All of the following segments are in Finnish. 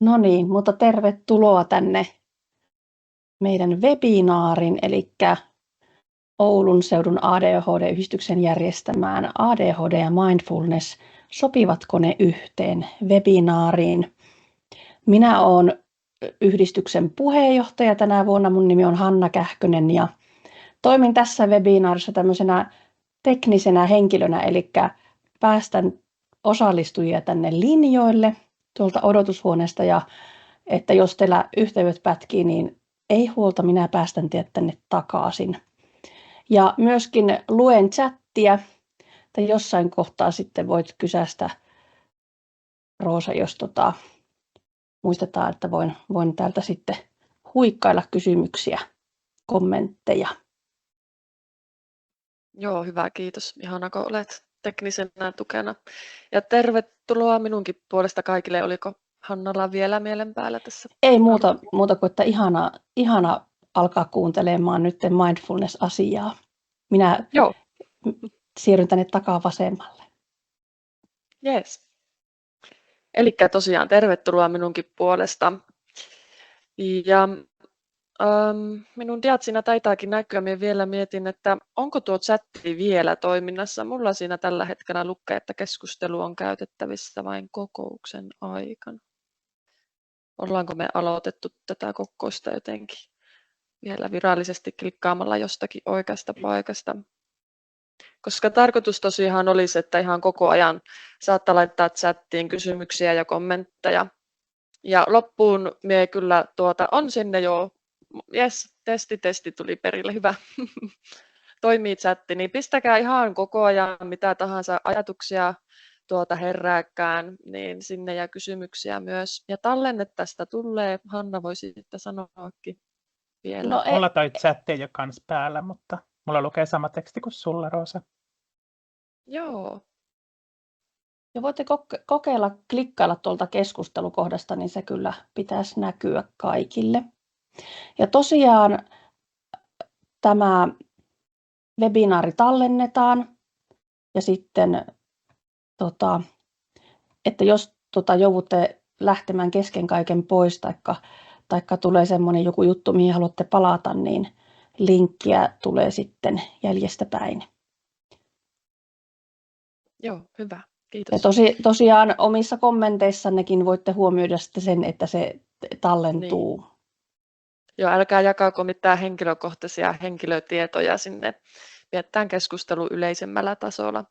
No niin, mutta tervetuloa tänne meidän webinaarin, eli Oulun seudun ADHD-yhdistyksen järjestämään ADHD ja Mindfulness, sopivatko ne yhteen webinaariin. Minä olen yhdistyksen puheenjohtaja tänä vuonna, mun nimi on Hanna Kähkönen ja toimin tässä webinaarissa tämmöisenä teknisenä henkilönä, eli päästän osallistujia tänne linjoille tuolta odotushuoneesta ja että jos teillä yhteydet pätkii, niin ei huolta, minä päästän teidät tänne takaisin. Ja myöskin luen chattia, tai jossain kohtaa sitten voit kysästä, Roosa, jos muistetaan, että voin täältä sitten huikkailla kysymyksiä, kommentteja. Joo, hyvä, kiitos. Ihana, kun olet teknisenä tukena. Ja tervetuloa minunkin puolesta kaikille. Oliko Hannalla vielä mielen päällä tässä? Ei muuta kuin, että ihana alkaa kuuntelemaan nyt mindfulness-asiaa. Minä siirryn tänne takaa vasemmalle. Yes. Eli tosiaan tervetuloa minunkin puolesta. Ja minun diat siinä taitaakin näkyä. Minä vielä mietin, että onko tuo chatti vielä toiminnassa. Mulla siinä tällä hetkellä lukee, että keskustelu on käytettävissä vain kokouksen aikana. Ollaanko me aloitettu tätä kokousta jotenkin vielä virallisesti klikkaamalla jostakin oikeasta paikasta? Koska tarkoitus tosiaan olisi, että ihan koko ajan saattaa laittaa chattiin kysymyksiä ja kommentteja. Ja loppuun me kyllä on sinne jo, jes, testi tuli perille, hyvä. Toimii chatti, niin pistäkää ihan koko ajan mitä tahansa ajatuksia herääkään, niin sinne ja kysymyksiä myös. Ja tallenne tästä tulee, Hanna voisi sitten sanoakin vielä. No, mulla toi chatti jo kans päällä, mutta mulla lukee sama teksti kuin sulla, Roosa. Joo. Ja voitte kokeilla klikkailla tuolta keskustelukohdasta, niin se kyllä pitäisi näkyä kaikille. Ja tosiaan tämä webinaari tallennetaan ja sitten, että jos joudutte lähtemään kesken kaiken pois taikka tulee semmoinen joku juttu, mihin haluatte palata, niin linkkiä tulee sitten jäljestä päin. Joo, hyvä. Kiitos. Ja tosiaan omissa kommenteissannekin voitte huomioida sitten sen, että se tallentuu. Niin. Joo, älkää jakaako mitään henkilökohtaisia henkilötietoja sinne. Pidetään keskustelu yleisemmällä tasolla.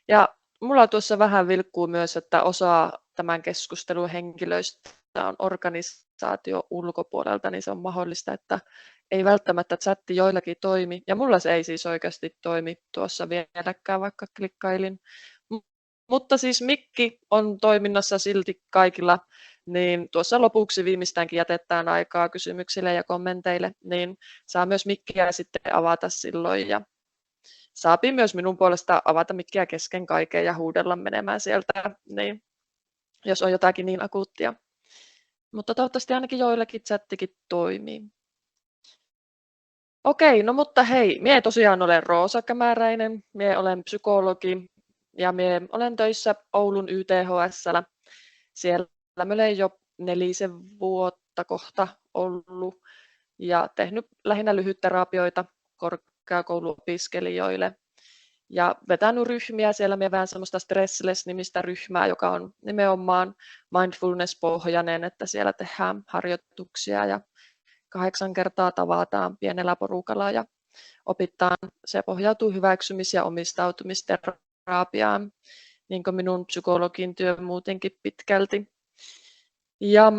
Ja mulla tuossa vähän vilkkuu myös, että osa tämän keskustelun henkilöistä on organisaatio ulkopuolelta, niin se on mahdollista, että ei välttämättä chatti joillakin toimi. Ja mulla se ei siis oikeasti toimi tuossa vieläkään, vaikka klikkailin. Mutta siis mikki on toiminnassa silti kaikilla, niin tuossa lopuksi viimeistäänkin jätetään aikaa kysymyksille ja kommenteille, niin saa myös mikkiä sitten avata silloin. Ja saapi myös minun puolesta avata mikkiä kesken kaiken ja huudella menemään sieltä, niin jos on jotakin niin akuuttia. Mutta toivottavasti ainakin joillakin chattikin toimii. Okei, no mutta hei, minä tosiaan olen Roosa Kämäräinen, minä olen psykologi ja minä olen töissä Oulun YTHS:llä. Siellä minä olen jo 4 vuotta kohta ollut ja tehnyt lähinnä lyhytterapioita korkeakouluopiskelijoille ja vetänyt ryhmiä. Siellä minä vähän semmoista Stressless-nimistä ryhmää, joka on nimenomaan mindfulness-pohjainen, että siellä tehdään harjoituksia ja 8 kertaa tavataan pienellä porukalla ja opitaan. Se pohjautuu hyväksymis- ja omistautumisterapiaan, niin kuin minun psykologin työ muutenkin pitkälti. Ja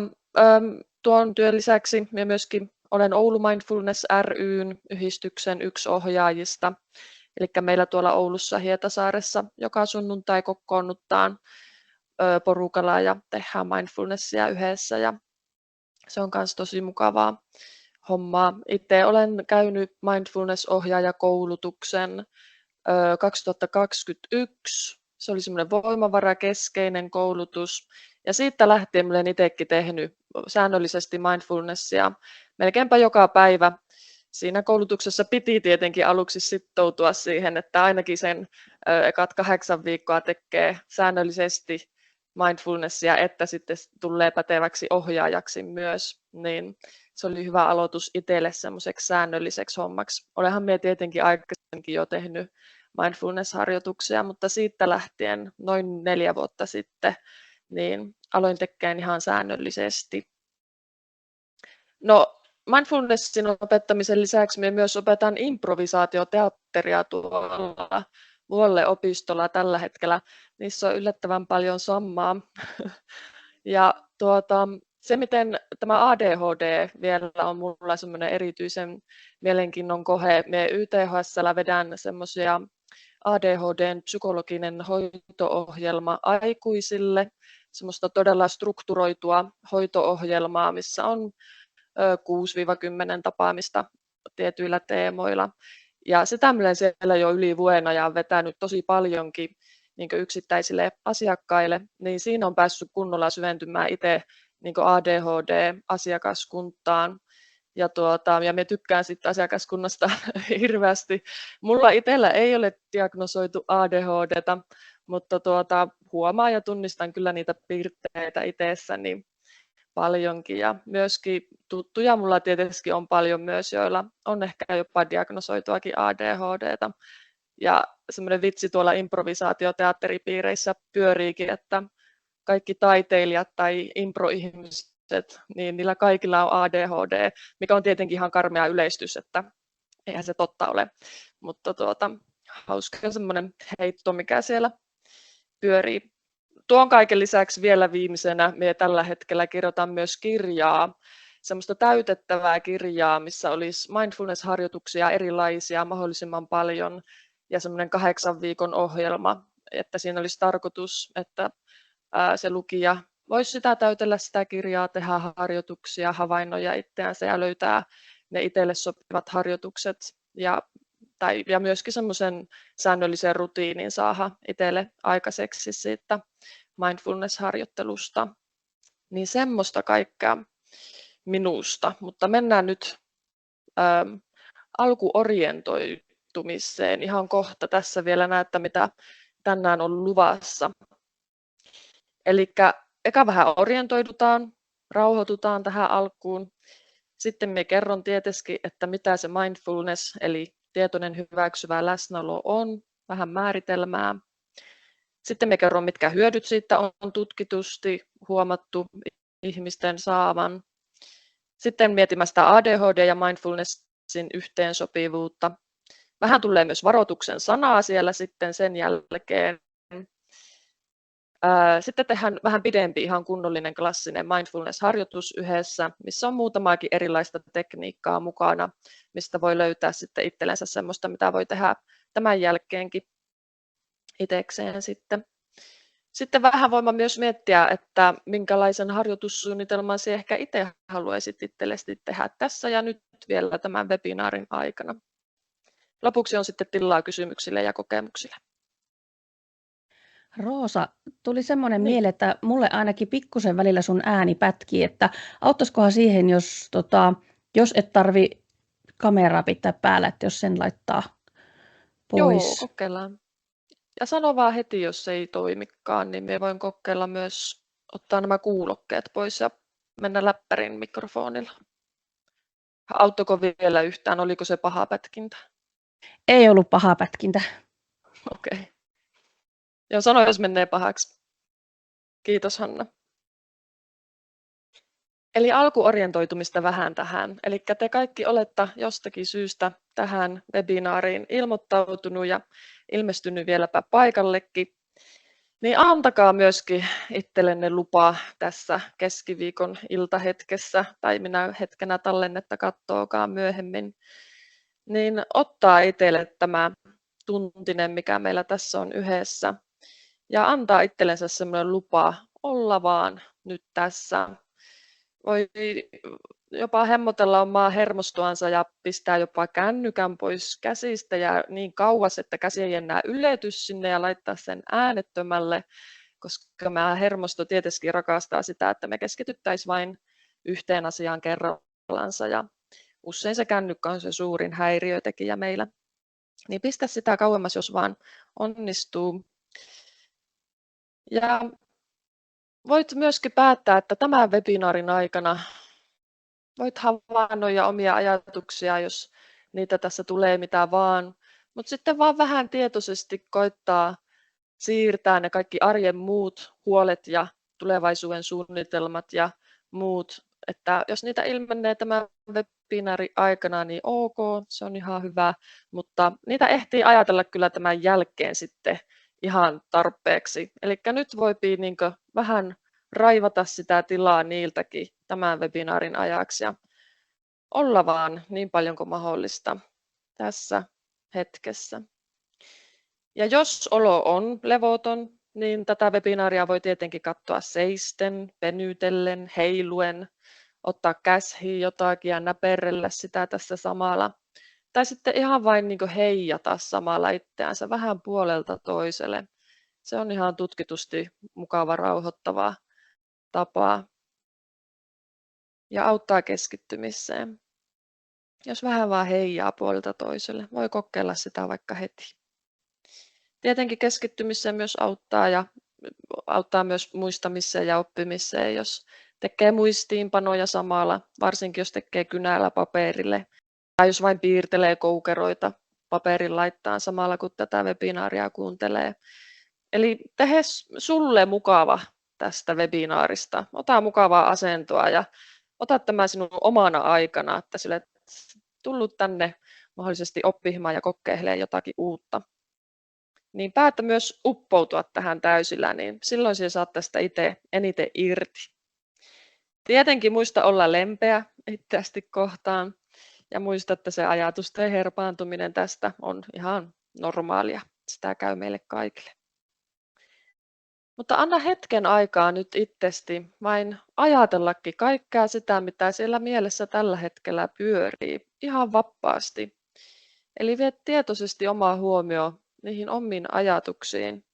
tuon työn lisäksi minä myöskin olen Oulu Mindfulness ry:n yhdistyksen yksi ohjaajista. Eli meillä tuolla Oulussa Hietasaaressa joka sunnuntai kokoonnutaan porukalla ja tehdään mindfulnessia yhdessä. Ja se on myös tosi mukavaa hommaa. Itse olen käynyt mindfulness-ohjaajakoulutuksen 2021. Se oli semmoinen voimavarakeskeinen koulutus. Ja siitä lähtien olen itsekin tehnyt säännöllisesti mindfulnessia melkeinpä joka päivä. Siinä koulutuksessa piti tietenkin aluksi sitoutua siihen, että ainakin sen ekat 8 viikkoa tekee säännöllisesti mindfulnessia, että sitten tulee päteväksi ohjaajaksi myös, niin se oli hyvä aloitus itselle semmoiseksi säännölliseksi hommaksi. Olenhan minä tietenkin aikaisemminkin jo tehnyt mindfulness-harjoituksia, mutta siitä lähtien noin 4 vuotta sitten niin aloin tekemään ihan säännöllisesti. No, mindfulnessin opettamisen lisäksi minä myös opetan improvisaatioteatteria tuolla Vuolle-opistolla tällä hetkellä. Niissä on yllättävän paljon sammaa. Ja se, miten tämä ADHD vielä on minulla semmoinen erityisen mielenkiinnon kohe. Me YTHS:llä vedän semmoisia ADHDn psykologinen hoito-ohjelma aikuisille, semmoista todella strukturoitua hoito-ohjelmaa, missä on 6-10 tapaamista tietyillä teemoilla. Ja sitä minä siellä jo yli vuoden ajan vetänyt tosi paljonkin niin yksittäisille asiakkaille, niin siinä on päässyt kunnolla syventymään itse niin ADHD-asiakaskuntaan. Ja minä tykkään sitten asiakaskunnasta hirveästi. Mulla itsellä ei ole diagnosoitu ADHDta, mutta huomaan ja tunnistan kyllä niitä piirteitä itsessäni paljonkin. Ja myöskin tuttuja mulla tietenkin on paljon myös, joilla on ehkä jopa diagnosoituakin ADHDta. Ja semmoinen vitsi tuolla improvisaatioteatteripiireissä pyöriikin, että kaikki taiteilijat tai improihmiset, niin niillä kaikilla on ADHD, mikä on tietenkin ihan karmea yleistys, että eihän se totta ole. Mutta hauska semmoinen heitto, mikä siellä pyörii. Tuon kaiken lisäksi vielä viimeisenä minä tällä hetkellä kirjoitan myös kirjaa, semmoista täytettävää kirjaa, missä olisi mindfulness-harjoituksia erilaisia mahdollisimman paljon ja semmoinen 8 viikon ohjelma, että siinä olisi tarkoitus, että se lukija voisi sitä täytellä sitä kirjaa, tehdä harjoituksia, havainnoja itseänsä ja löytää ne itselle sopivat harjoitukset ja myöskin semmoisen säännöllisen rutiinin saada itselle aikaiseksi siitä mindfulness-harjoittelusta. Niin semmoista kaikkea minusta, mutta mennään nyt alkuorientoitumiseen ihan kohta. Tässä vielä näette, mitä tänään on luvassa. Eli eka vähän orientoidutaan, rauhoitutaan tähän alkuun. Sitten me kerron tietysti, että mitä se mindfulness, eli tietoinen hyväksyvä läsnäolo on, vähän määritelmää. Sitten me kerron, mitkä hyödyt siitä on tutkitusti huomattu ihmisten saavan. Sitten mietimme sitä ADHD ja mindfulnessin yhteensopivuutta. Vähän tulee myös varoituksen sanaa siellä sitten sen jälkeen. Sitten tehdään vähän pidempi, ihan kunnollinen klassinen mindfulness-harjoitus yhdessä, missä on muutamaakin erilaista tekniikkaa mukana, mistä voi löytää sitten itsellensä semmoista, mitä voi tehdä tämän jälkeenkin itsekseen sitten. Sitten vähän voimme myös miettiä, että minkälaisen harjoitussuunnitelman sinä ehkä itse haluaisit itsellesi tehdä tässä ja nyt vielä tämän webinaarin aikana. Lopuksi on sitten tilaa kysymyksille ja kokemuksille. Roosa, tuli semmoinen mieleen, että mulle ainakin pikkusen välillä sun ääni pätkii, että auttaisikohan siihen, jos et tarvi kameraa pitää päällä, että jos sen laittaa pois. Joo, kokeillaan. Ja sano vaan heti, jos ei toimikaan, niin minä voin kokeilla myös ottaa nämä kuulokkeet pois ja mennä läppärin mikrofonilla. Auttoiko vielä yhtään? Oliko se paha pätkintä? Ei ollut paha pätkintä. Okei. Joo, sano jos menee pahaksi. Kiitos Hanna. Eli alkuorientoitumista vähän tähän. Eli te kaikki olette jostakin syystä tähän webinaariin ilmoittautunut ja ilmestynyt vieläpä paikallekin. Niin antakaa myöskin itsellenne lupa tässä keskiviikon iltahetkessä, tai minä hetkenä tallennetta kattookaan myöhemmin, niin ottaa itselle tämä tuntinen, mikä meillä tässä on yhdessä, ja antaa itsellensä semmoinen lupa olla vaan nyt tässä. Voi jopa hemmotella omaa hermostuansa ja pistää jopa kännykän pois käsistä ja niin kauas, että käsi ei enää ylety sinne ja laittaa sen äänettömälle, koska meidän hermosto tietysti rakastaa sitä, että me keskityttäisiin vain yhteen asiaan kerrallansa ja usein se kännykkä on se suurin häiriötekijä meillä. Niin pistä sitä kauemmas, jos vaan onnistuu. Ja voit myöskin päättää, että tämän webinaarin aikana voit havainnoida omia ajatuksia, jos niitä tässä tulee mitä vaan, mutta sitten vaan vähän tietoisesti koittaa siirtää ne kaikki arjen muut huolet ja tulevaisuuden suunnitelmat ja muut, että jos niitä ilmenee tämän webinaarin aikana, niin ok, se on ihan hyvä, mutta niitä ehtii ajatella kyllä tämän jälkeen sitten ihan tarpeeksi. Eli nyt voipii niin vähän raivata sitä tilaa niiltäkin tämän webinaarin ajaksi ja olla vaan niin paljon kuin mahdollista tässä hetkessä. Ja jos olo on levoton, niin tätä webinaaria voi tietenkin katsoa seisten, venytellen, heiluen, ottaa käsiin jotakin ja näperrellä sitä tässä samalla. Tai sitten ihan vain niin heijata samalla itseänsä vähän puolelta toiselle. Se on ihan tutkitusti mukava, rauhoittava tapa ja auttaa keskittymiseen. Jos vähän vaan heijaa puolelta toiselle, voi kokeilla sitä vaikka heti. Tietenkin keskittymiseen myös auttaa ja auttaa myös muistamiseen ja oppimiseen, jos tekee muistiinpanoja samalla, varsinkin jos tekee kynällä paperille tai jos vain piirtelee koukeroita paperin laittaa samalla kun tätä webinaaria kuuntelee. Eli tehe sulle mukava tästä webinaarista. Ota mukavaa asentoa ja ota tämä sinun omana aikana, että sille tullut tänne mahdollisesti oppimaan ja kokeilemaan jotakin uutta. Niin päätä myös uppoutua tähän täysillä, niin silloin sinä saat tästä itse eniten irti. Tietenkin muista olla lempeä itseästi kohtaan ja muista, että se ajatusten herpaantuminen tästä on ihan normaalia. Sitä käy meille kaikille. Mutta anna hetken aikaa nyt itsesti vain ajatellakin kaikkea sitä, mitä siellä mielessä tällä hetkellä pyörii ihan vapaasti. Eli vie tietoisesti omaa huomioon niihin omiin ajatuksiin.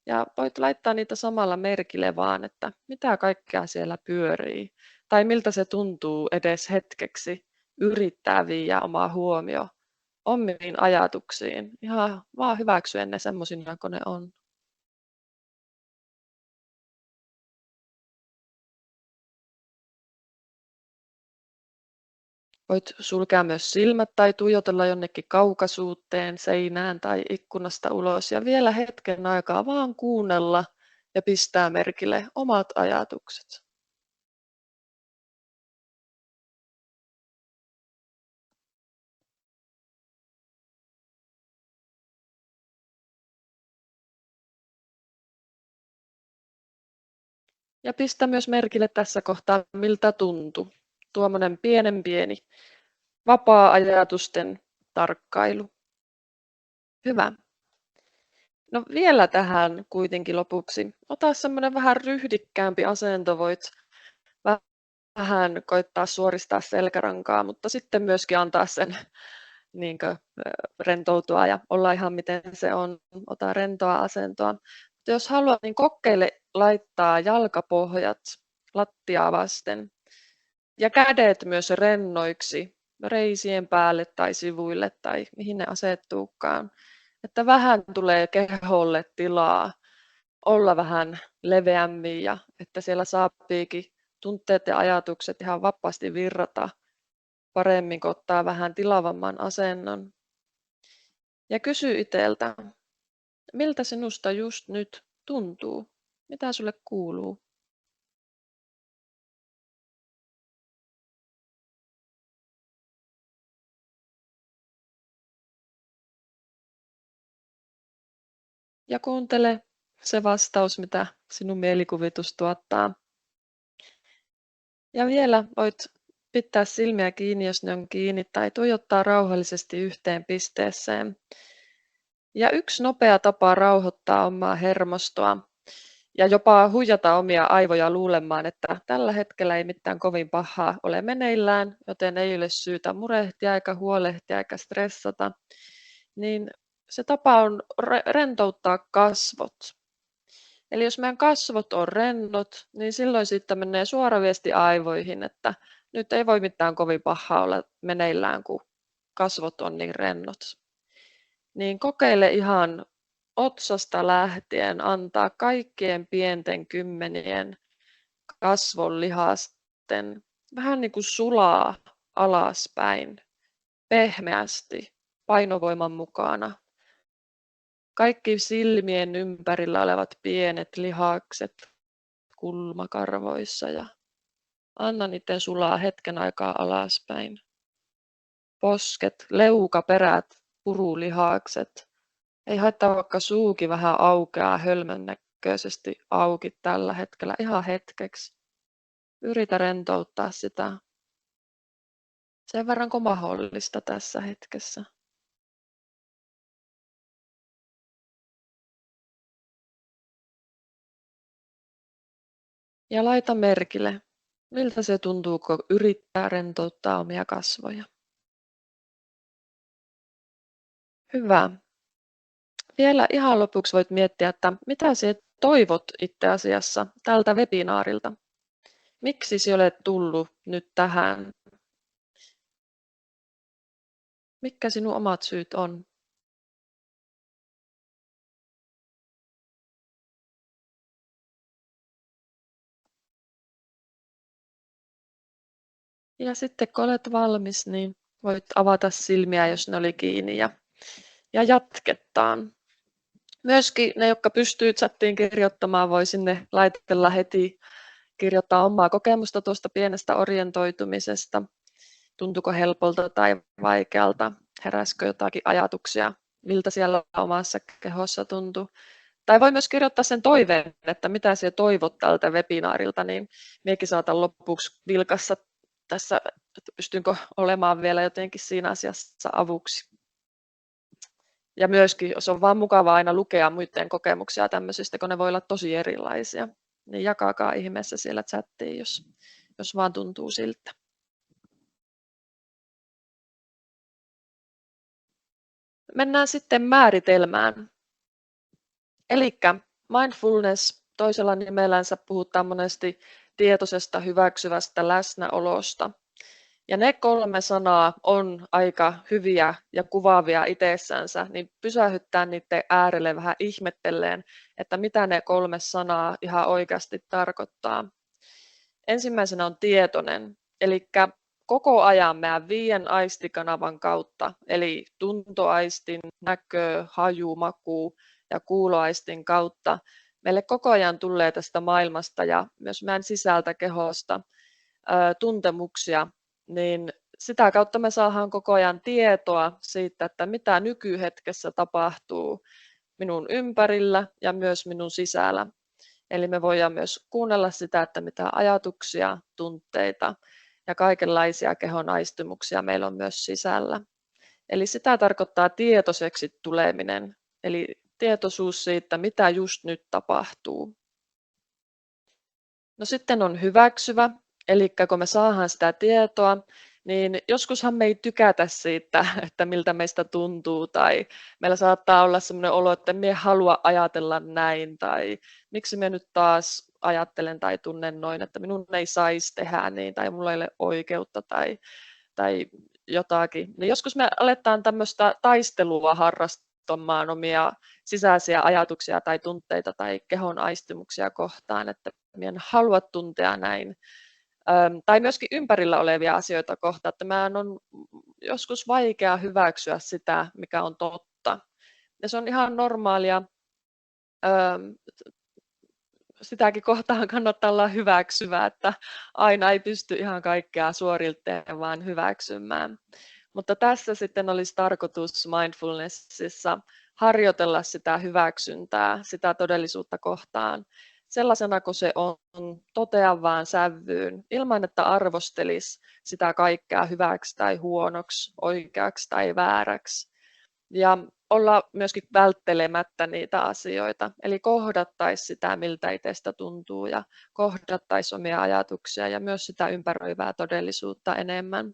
Ja voit laittaa niitä samalla merkille vaan, että mitä kaikkea siellä pyörii. Tai miltä se tuntuu edes hetkeksi yrittää viiä omaa huomio omiin ajatuksiin. Ihan vaan hyväksyen ne semmoisina kuin ne on. Voit sulkea myös silmät tai tuijotella jonnekin kaukaisuuteen, seinään tai ikkunasta ulos ja vielä hetken aikaa vaan kuunnella ja pistää merkille omat ajatukset. Ja pistä myös merkille tässä kohtaa, miltä tuntuu. Tuommoinen pieni vapaa-ajatusten tarkkailu. Hyvä. No vielä tähän kuitenkin lopuksi. Ota semmoinen vähän ryhdikkäämpi asento. Voit vähän koittaa suoristaa selkärankaa, mutta sitten myöskin antaa sen niin kuin, rentoutua ja olla ihan miten se on. Ota rentoa asentoa. Mutta jos haluat, niin kokeile laittaa jalkapohjat lattiaa vasten ja kädet myös rennoiksi reisien päälle tai sivuille tai mihin ne asettuukaan. Että vähän tulee keholle tilaa olla vähän leveämmin ja että siellä saapiikin tunteet ja ajatukset ihan vapaasti virrata paremmin, kun ottaa vähän tilavamman asennon. Ja kysy itseltä, miltä sinusta just nyt tuntuu? Mitä sulle kuuluu? Ja kuuntele se vastaus, mitä sinun mielikuvitus tuottaa. Ja vielä voit pitää silmiä kiinni, jos ne on kiinni, tai tuijottaa rauhallisesti yhteen pisteeseen. Ja yksi nopea tapa rauhoittaa omaa hermostoa ja jopa huijata omia aivoja luulemaan, että tällä hetkellä ei mitään kovin pahaa ole meneillään, joten ei ole syytä murehtia eikä huolehtia eikä stressata, niin se tapa on rentouttaa kasvot. Eli jos meidän kasvot on rennot, niin silloin sitten menee suora viesti aivoihin, että nyt ei voi mitään kovin pahaa olla meneillään, kun kasvot on niin rennot. Niin kokeile ihan otsasta lähtien antaa kaikkien pienten kymmenien kasvonlihasten vähän niin kuin sulaa alaspäin, pehmeästi, painovoiman mukana. Kaikki silmien ympärillä olevat pienet lihakset kulmakarvoissa ja anna niiden sulaa hetken aikaa alaspäin. Posket, leukaperät, purulihakset. Ei haittaa vaikka suukin vähän aukeaa hölmön näköisesti auki tällä hetkellä ihan hetkeksi. Yritä rentouttaa sitä sen verran kuin mahdollista tässä hetkessä. Ja laita merkille, miltä se tuntuu, kun yrittää rentouttaa omia kasvoja. Hyvä. Vielä ihan lopuksi voit miettiä, että mitä sinä toivot itse asiassa tältä webinaarilta. Miksi sinä olet tullut nyt tähän? Mitkä sinun omat syyt on? Ja sitten kun olet valmis, niin voit avata silmiä, jos ne oli kiinni ja jatketaan. Myöskin ne, jotka pystyy chattiin kirjoittamaan, voi sinne laitella heti kirjoittaa omaa kokemusta tuosta pienestä orientoitumisesta. Tuntuuko helpolta tai vaikealta? Heräskö jotakin ajatuksia, miltä siellä omassa kehossa tuntuu? Tai voi myös kirjoittaa sen toiveen, että mitä sinä toivot tältä webinaarilta, niin minäkin saatan lopuksi vilkassa tässä, että pystynkö olemaan vielä jotenkin siinä asiassa avuksi. Ja myöskin, jos on vaan mukava aina lukea muiden kokemuksia tämmöisistä, kun ne voi olla tosi erilaisia, niin jakakaa ihmeessä siellä chattiin, jos vaan tuntuu siltä. Mennään sitten määritelmään. Eli mindfulness toisella nimellänsä puhutaan monesti tietoisesta hyväksyvästä läsnäolosta. Ja ne 3 sanaa on aika hyviä ja kuvaavia itsessänsä, niin pysähyttää niiden äärelle vähän ihmettelleen, että mitä ne 3 sanaa ihan oikeasti tarkoittaa. Ensimmäisenä on tietoinen, eli koko ajan meidän 5 aistikanavan kautta, eli tuntoaistin, näkö, haju, maku ja kuuloaistin kautta, meille koko ajan tulee tästä maailmasta ja myös meidän sisältä kehosta tuntemuksia, niin sitä kautta me saadaan koko ajan tietoa siitä, että mitä nykyhetkessä tapahtuu minun ympärillä ja myös minun sisällä. Eli me voidaan myös kuunnella sitä, että mitä ajatuksia, tunteita ja kaikenlaisia kehon aistimuksia meillä on myös sisällä. Eli sitä tarkoittaa tietoiseksi tuleminen, eli tietoisuus siitä, mitä just nyt tapahtuu. No sitten on hyväksyvä, eli kun me saadaan sitä tietoa, niin joskushan me ei tykätä siitä, että miltä meistä tuntuu, tai meillä saattaa olla sellainen olo, että me ei halua ajatella näin, tai miksi me nyt taas ajattelen tai tunnen noin, että minun ei saisi tehdä niin, tai mulla ei ole oikeutta, tai jotakin. Niin joskus me aletaan tämmöistä taistelua harrastamaan omia sisäisiä ajatuksia tai tunteita tai kehon aistimuksia kohtaan, että minä en halua tuntea näin. Tai myöskin ympärillä olevia asioita kohtaan, että meidän on joskus vaikea hyväksyä sitä, mikä on totta. Ja se on ihan normaalia. Sitäkin kohtaan kannattaa olla hyväksyvä, että aina ei pysty ihan kaikkea suorilteen vaan hyväksymään. Mutta tässä sitten olisi tarkoitus mindfulnessissa harjoitella sitä hyväksyntää, sitä todellisuutta kohtaan sellaisena kuin se on, toteavaan sävyyn, ilman että arvostelisi sitä kaikkea hyväksi tai huonoksi, oikeaksi tai vääräksi. Ja olla myöskin välttelemättä niitä asioita, eli kohdattaisi sitä, miltä itsestä tuntuu, ja kohdattaisi omia ajatuksia ja myös sitä ympäröivää todellisuutta enemmän.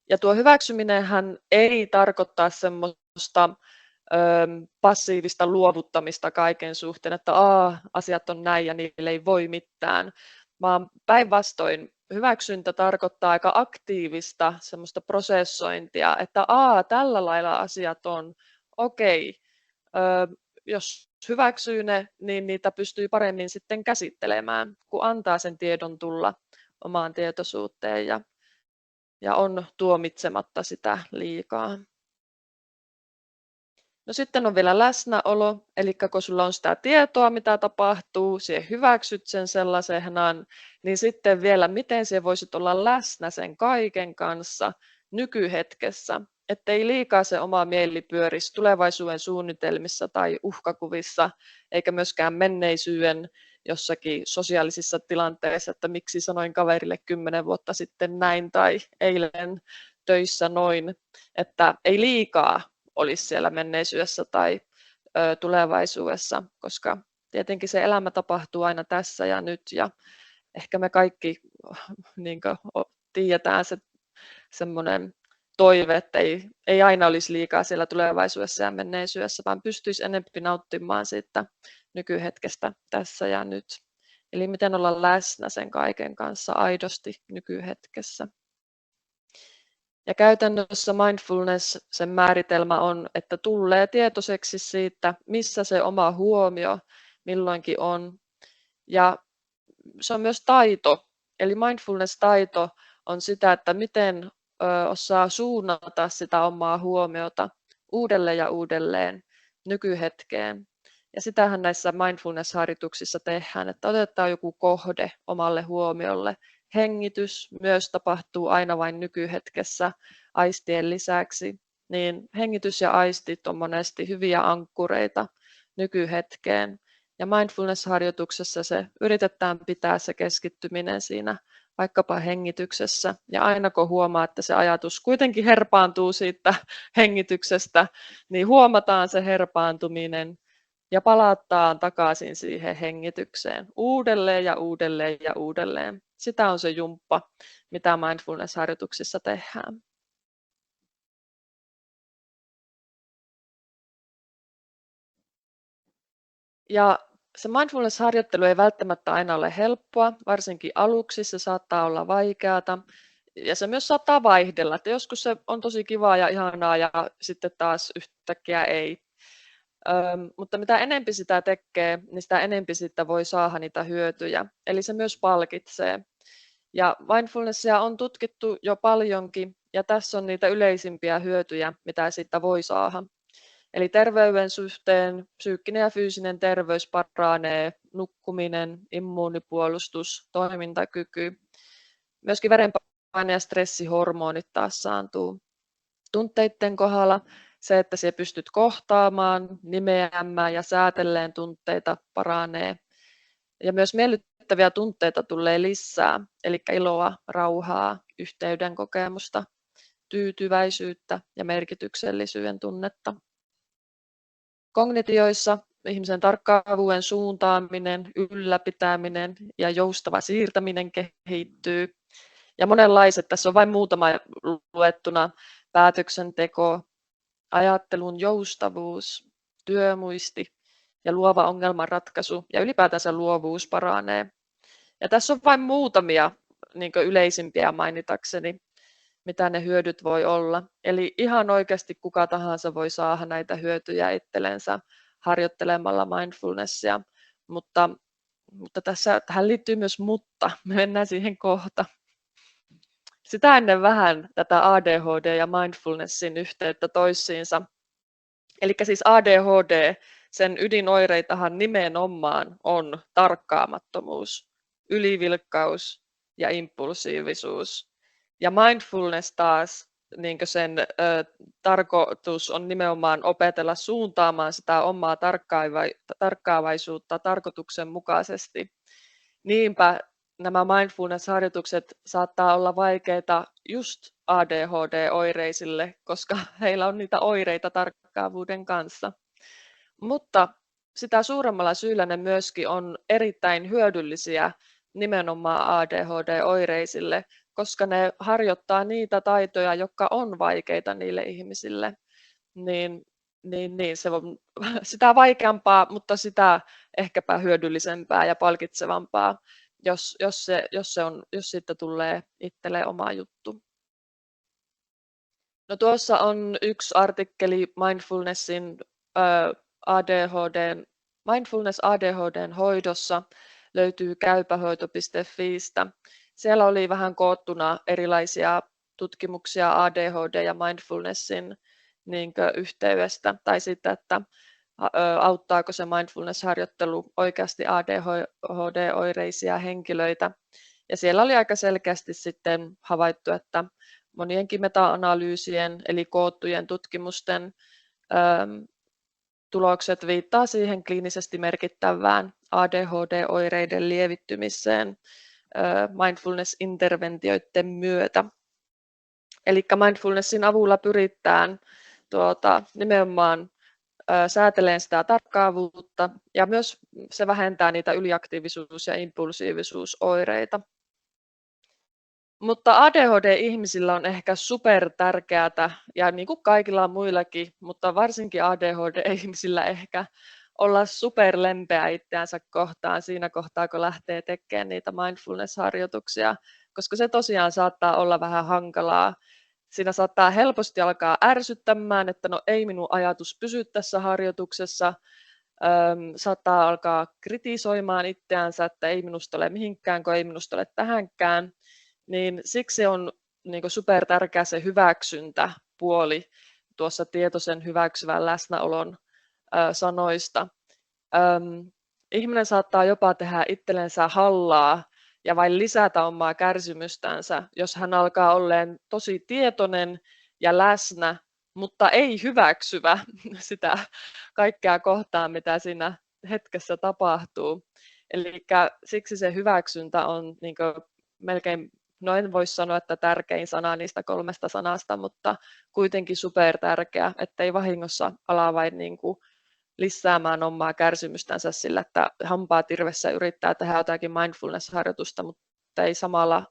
Ja tuo hyväksyminenhän ei tarkoittaa semmoista passiivista luovuttamista kaiken suhteen, että asiat on näin ja niille ei voi mitään, vaan päinvastoin hyväksyntä tarkoittaa aika aktiivista semmoista prosessointia, että tällä lailla asiat on, okei, jos hyväksyy ne, niin niitä pystyy paremmin sitten käsittelemään, kun antaa sen tiedon tulla omaan tietoisuuteen ja on tuomitsematta sitä liikaa. No sitten on vielä läsnäolo, eli kun sulla on sitä tietoa, mitä tapahtuu, sinä hyväksyt sen sellaisenaan, niin sitten vielä, miten sinä voisit olla läsnä sen kaiken kanssa nykyhetkessä, ettei liikaa se oma mieli pyörisi tulevaisuuden suunnitelmissa tai uhkakuvissa, eikä myöskään menneisyyden jossakin sosiaalisissa tilanteissa, että miksi sanoin kaverille 10 vuotta sitten näin tai eilen töissä noin, että ei liikaa olisi siellä menneisyydessä tai tulevaisuudessa, koska tietenkin se elämä tapahtuu aina tässä ja nyt ja ehkä me kaikki niin tiedetään se semmoinen toive, että ei aina olisi liikaa siellä tulevaisuudessa ja menneisyydessä, vaan pystyisi enemmän nauttimaan siitä nykyhetkestä tässä ja nyt. Eli miten olla läsnä sen kaiken kanssa aidosti nykyhetkessä. Ja käytännössä mindfulness, sen määritelmä on, että tulee tietoiseksi siitä, missä se oma huomio milloinkin on. Ja se on myös taito, eli mindfulness-taito on sitä, että miten osaa suunnata sitä omaa huomiota uudelleen ja uudelleen nykyhetkeen. Ja sitähän näissä mindfulness-harjoituksissa tehdään, että otetaan joku kohde omalle huomiolle. Hengitys myös tapahtuu aina vain nykyhetkessä aistien lisäksi, niin hengitys ja aistit on monesti hyviä ankkureita nykyhetkeen. Ja mindfulness-harjoituksessa se yritetään pitää se keskittyminen siinä vaikkapa hengityksessä. Ja aina kun huomaa, että se ajatus kuitenkin herpaantuu siitä hengityksestä, niin huomataan se herpaantuminen ja palataan takaisin siihen hengitykseen uudelleen ja uudelleen ja uudelleen. Sitä on se jumppa, mitä mindfulness-harjoituksissa tehdään. Ja se mindfulness-harjoittelu ei välttämättä aina ole helppoa, varsinkin aluksi se saattaa olla vaikeata. Ja se myös saattaa vaihdella, että joskus se on tosi kivaa ja ihanaa ja sitten taas yhtäkkiä ei. Mutta mitä enempi sitä tekee, niin sitä enempi sitä voi saada niitä hyötyjä. Eli se myös palkitsee. Ja mindfulnessia on tutkittu jo paljonkin, ja tässä on niitä yleisimpiä hyötyjä, mitä siitä voi saada. Eli terveyden suhteen psyykkinen ja fyysinen terveys paranee, nukkuminen, immuunipuolustus, toimintakyky. Myöskin verenpaine ja stressihormonit taas saantuu. Tunteiden kohdalla se, että sinä pystyt kohtaamaan, nimeämään ja säätelleen tunteita paranee. Ja myös miellyttäviä tunteita tulee lisää, eli iloa, rauhaa, yhteyden kokemusta, tyytyväisyyttä ja merkityksellisyyden tunnetta. Kognitioissa ihmisen tarkkaavuuden suuntaaminen, ylläpitäminen ja joustava siirtäminen kehittyy. Ja monenlaiset, tässä on vain muutama luettuna, päätöksenteko, ajattelun joustavuus, työmuisti ja luova ongelmanratkaisu ja ylipäätänsä luovuus paranee. Ja tässä on vain muutamia niin yleisimpiä mainitakseni, mitä ne hyödyt voi olla. Eli ihan oikeasti kuka tahansa voi saada näitä hyötyjä itsellensä harjoittelemalla mindfulnessia, mutta tähän liittyy myös mutta. Me mennään siihen kohta. Sitä ennen vähän tätä ADHD ja mindfulnessin yhteyttä toisiinsa. Eli siis ADHD, sen ydinoireitahan nimenomaan on tarkkaamattomuus, ylivilkkaus ja impulsiivisuus. Ja mindfulness taas, niin sen tarkoitus on nimenomaan opetella suuntaamaan sitä omaa tarkkaavaisuutta tarkoituksenmukaisesti. Niinpä nämä mindfulness-harjoitukset saattaa olla vaikeita just ADHD-oireisille, koska heillä on niitä oireita tarkkaavuuden kanssa. Mutta sitä suuremmalla syyllä ne myöskin on erittäin hyödyllisiä nimenomaan ADHD-oireisille, koska ne harjoittaa niitä taitoja, jotka on vaikeita niille ihmisille. Niin se on sitä vaikeampaa, mutta sitä ehkäpä hyödyllisempää ja palkitsevampaa, jos siitä tulee itselle oma juttu. No tuossa on yksi artikkeli mindfulnessin Mindfulness ADHDn hoidossa löytyy käypähoito.fiistä. Siellä oli vähän koottuna erilaisia tutkimuksia ADHD ja mindfulnessin yhteydestä tai sitten, että auttaako se mindfulness-harjoittelu oikeasti ADHD-oireisia henkilöitä. Ja siellä oli aika selkeästi sitten havaittu, että monienkin meta-analyysien eli koottujen tutkimusten tulokset viittaa siihen kliinisesti merkittävään ADHD-oireiden lievittymiseen mindfulness-interventioiden myötä. Eli mindfulnessin avulla pyritään nimenomaan säätelemään sitä tarkkaavuutta ja myös se vähentää niitä yliaktiivisuus- ja impulsiivisuusoireita. Mutta ADHD-ihmisillä on ehkä super tärkeää, ja niin kuin kaikilla muillakin, mutta varsinkin ADHD-ihmisillä ehkä olla super lempeä itseänsä kohtaan siinä kohtaa, kun lähtee tekemään niitä mindfulness-harjoituksia, koska se tosiaan saattaa olla vähän hankalaa. Siinä saattaa helposti alkaa ärsyttämään, että no ei minun ajatus pysy tässä harjoituksessa. Saattaa alkaa kritisoimaan itseänsä, että ei minusta ole mihinkään, kun ei minusta ole tähänkään. Niin siksi on niin super tärkeä se hyväksyntäpuoli tuossa tietoisen hyväksyvän läsnäolon sanoista. Ihminen saattaa jopa tehdä itsellensä hallaa ja vain lisätä omaa kärsimystänsä, jos hän alkaa olleen tosi tietoinen ja läsnä, mutta ei hyväksyvä sitä kaikkea kohtaan, mitä siinä hetkessä tapahtuu. Eli siksi se hyväksyntä on niin melkein, no en voi sanoa, että tärkein sana niistä 3 sanasta, mutta kuitenkin super tärkeä, ettei vahingossa ala vain lisäämään omaa kärsimystänsä sillä, että hampaat irvessä yrittää tehdä jotakin mindfulness-harjoitusta, mutta ei samalla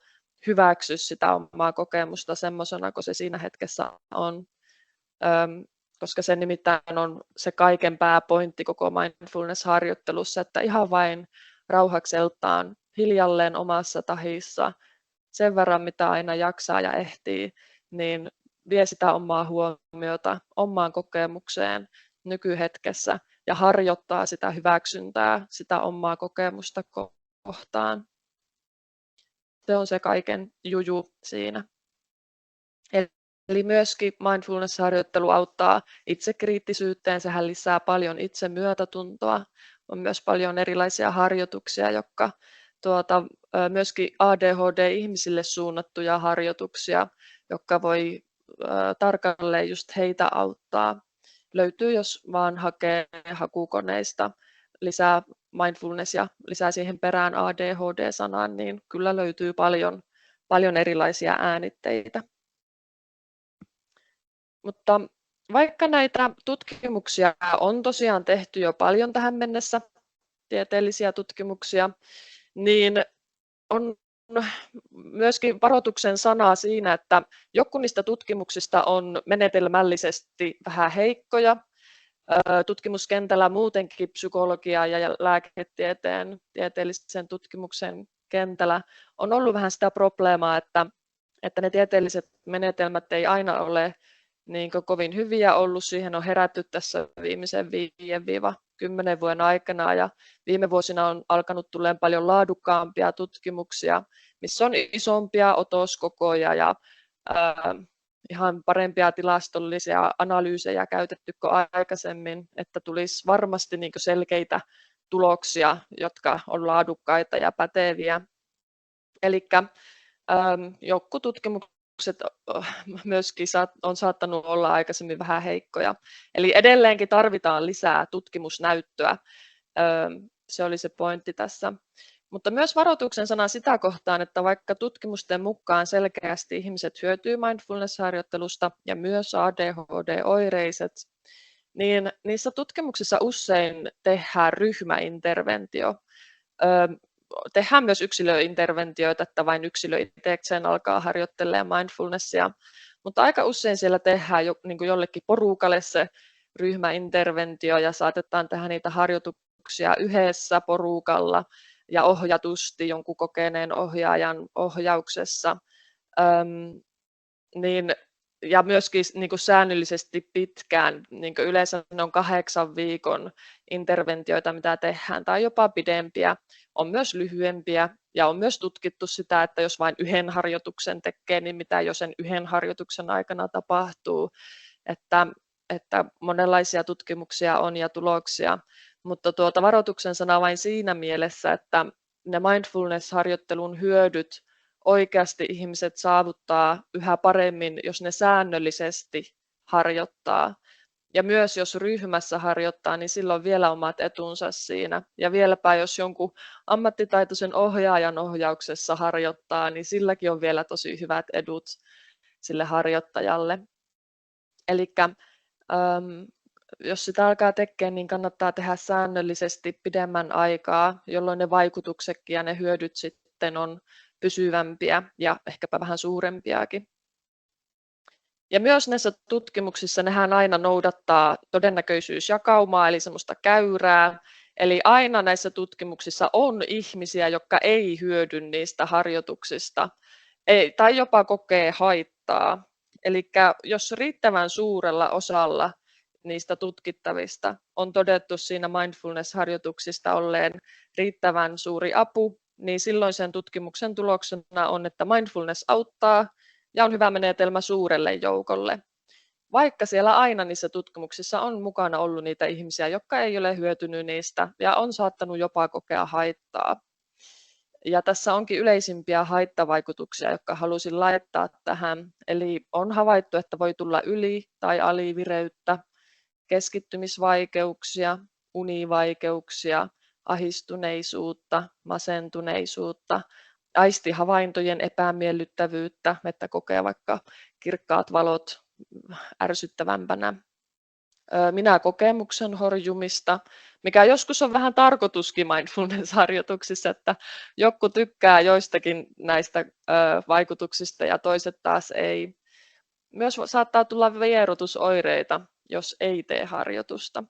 hyväksy sitä omaa kokemusta semmoisena kuin se siinä hetkessä on. Koska se nimittäin on se kaiken pääpointti koko mindfulness-harjoittelussa, että ihan vain rauhakseltaan hiljalleen omassa tahissa sen verran, mitä aina jaksaa ja ehtii, niin vie sitä omaa huomiota omaan kokemukseen nykyhetkessä ja harjoittaa sitä hyväksyntää, sitä omaa kokemusta kohtaan. Se on se kaiken juju siinä. Eli myöskin mindfulness-harjoittelu auttaa itsekriittisyyteen, sehän lisää paljon itsemyötätuntoa. On myös paljon erilaisia harjoituksia, jotka myöskin ADHD-ihmisille suunnattuja harjoituksia, jotka voi tarkalleen just heitä auttaa. Löytyy, jos vaan hakee hakukoneista lisää mindfulness ja lisää siihen perään ADHD-sanaan, niin kyllä löytyy paljon erilaisia äänitteitä. Mutta vaikka näitä tutkimuksia on tosiaan tehty jo paljon tähän mennessä, tieteellisiä tutkimuksia, niin on myöskin varoituksen sanaa siinä, että joku niistä tutkimuksista on menetelmällisesti vähän heikkoja. Tutkimuskentällä muutenkin psykologia ja lääketieteen tieteellisen tutkimuksen kentällä on ollut vähän sitä probleemaa, että ne tieteelliset menetelmät ei aina ole kovin hyviä ollut. Siihen on herätty tässä viimeisen 5-10 vuoden aikana ja viime vuosina on alkanut tulemaan paljon laadukkaampia tutkimuksia, missä on isompia otoskokoja ja ihan parempia tilastollisia analyysejä käytetty kuin aikaisemmin, että tulisi varmasti selkeitä tuloksia, jotka on laadukkaita ja päteviä. Eli joku tutkimukset myöskin on saattanut olla aikaisemmin vähän heikkoja. Eli edelleenkin tarvitaan lisää tutkimusnäyttöä. Se oli se pointti tässä. Mutta myös varoituksen sana sitä kohtaan, että vaikka tutkimusten mukaan selkeästi ihmiset hyötyy mindfulness-harjoittelusta ja myös ADHD-oireiset, niin niissä tutkimuksissa usein tehdään ryhmäinterventio. Tehdään myös yksilöinterventioita, että vain yksilö itsekseen alkaa harjoittelemaan mindfulnessia, mutta aika usein siellä tehdään jollekin porukalle se ryhmäinterventio ja saatetaan tehdä niitä harjoituksia yhdessä porukalla ja ohjatusti jonkun kokeneen ohjaajan ohjauksessa. Niin ja myöskin niin kuin säännöllisesti pitkään, niin kuin yleensä ne on 8 viikon interventioita, mitä tehdään, tai jopa pidempiä, on myös lyhyempiä, ja on myös tutkittu sitä, että jos vain yhden harjoituksen tekee, niin mitä jo sen yhden harjoituksen aikana tapahtuu, että monenlaisia tutkimuksia on ja tuloksia, mutta varoituksen sana vain siinä mielessä, että ne mindfulness-harjoittelun hyödyt oikeasti ihmiset saavuttaa yhä paremmin, jos ne säännöllisesti harjoittaa. Ja myös jos ryhmässä harjoittaa, niin silloin vielä omat etunsa siinä. Ja vieläpä jos jonkun ammattitaitoisen ohjaajan ohjauksessa harjoittaa, niin silläkin on vielä tosi hyvät edut sille harjoittajalle. Eli jos sitä alkaa tekemään, niin kannattaa tehdä säännöllisesti pidemmän aikaa, jolloin ne vaikutuksetkin ja ne hyödyt sitten on pysyvämpiä ja ehkäpä vähän suurempiakin. Ja myös näissä tutkimuksissa nehän aina noudattaa todennäköisyysjakaumaa, eli semmoista käyrää. Eli aina näissä tutkimuksissa on ihmisiä, jotka ei hyödy niistä harjoituksista tai jopa kokee haittaa. Eli jos riittävän suurella osalla niistä tutkittavista on todettu siinä mindfulness-harjoituksista olleen riittävän suuri apu, niin silloin sen tutkimuksen tuloksena on, että mindfulness auttaa ja on hyvä menetelmä suurelle joukolle. Vaikka siellä aina niissä tutkimuksissa on mukana ollut niitä ihmisiä, jotka ei ole hyötynyt niistä ja on saattanut jopa kokea haittaa. Ja tässä onkin yleisimpiä haittavaikutuksia, jotka halusin laittaa tähän. Eli on havaittu, että voi tulla yli- tai alivireyttä, keskittymisvaikeuksia, univaikeuksia, ahdistuneisuutta, masentuneisuutta, aistihavaintojen epämiellyttävyyttä, että kokee vaikka kirkkaat valot ärsyttävämpänä, minäkokemuksen horjumista, mikä joskus on vähän tarkoituskin mindfulness-harjoituksissa, että joku tykkää joistakin näistä vaikutuksista ja toiset taas ei. Myös saattaa tulla vierotusoireita, jos ei tee harjoitusta.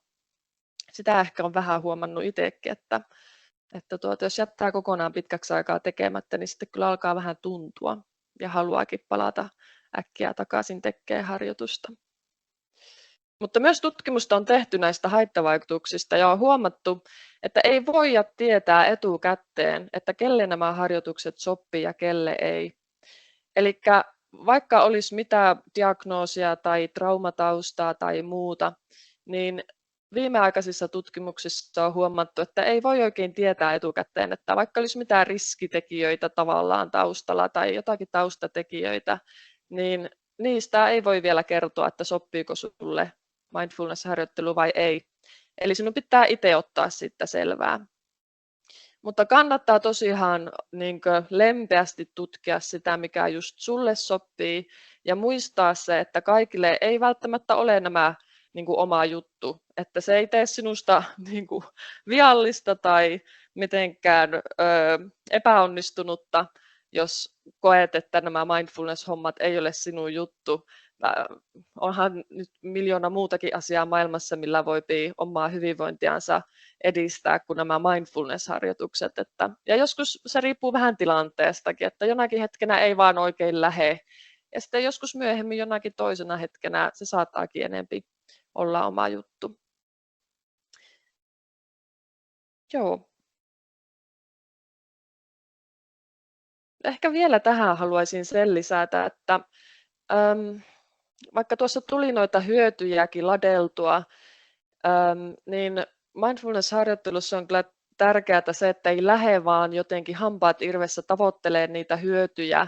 Sitä ehkä on vähän huomannut itsekin, että jos jättää kokonaan pitkäksi aikaa tekemättä, niin sitten kyllä alkaa vähän tuntua ja haluaakin palata äkkiä takaisin tekemään harjoitusta. Mutta myös tutkimusta on tehty näistä haittavaikutuksista ja on huomattu, että ei voida tietää etukäteen, että kelle nämä harjoitukset sopii ja kelle ei. Eli vaikka olisi mitä diagnoosia tai traumataustaa tai muuta, niin viimeaikaisissa tutkimuksissa on huomattu, että ei voi oikein tietää etukäteen, että vaikka olisi mitään riskitekijöitä tavallaan taustalla tai jotakin taustatekijöitä, niin niistä ei voi vielä kertoa, että sopiiko sulle mindfulness-harjoittelu vai ei. Eli sinun pitää itse ottaa siitä selvää. Mutta kannattaa tosiaan lempeästi tutkia sitä, mikä just sulle sopii, ja muistaa se, että kaikille ei välttämättä ole nämä oma juttu, että se ei tee sinusta viallista tai mitenkään epäonnistunutta, jos koet, että nämä mindfulness-hommat ei ole sinun juttu. Onhan nyt miljoona muutakin asiaa maailmassa, millä voi omaa hyvinvointiansa edistää kuin nämä mindfulness-harjoitukset. Ja joskus se riippuu vähän tilanteestakin, että jonakin hetkenä ei vaan oikein lähe. Ja sitten joskus myöhemmin jonakin toisena hetkenä se saattaakin enempi olla oma juttu. Joo. Ehkä vielä tähän haluaisin sen lisätä, että vaikka tuossa tuli noita hyötyjäkin ladeltua, niin mindfulness-harjoittelussa on kyllä tärkeää se, että ei lähde vaan jotenkin hampaat irvessä tavoittelee niitä hyötyjä,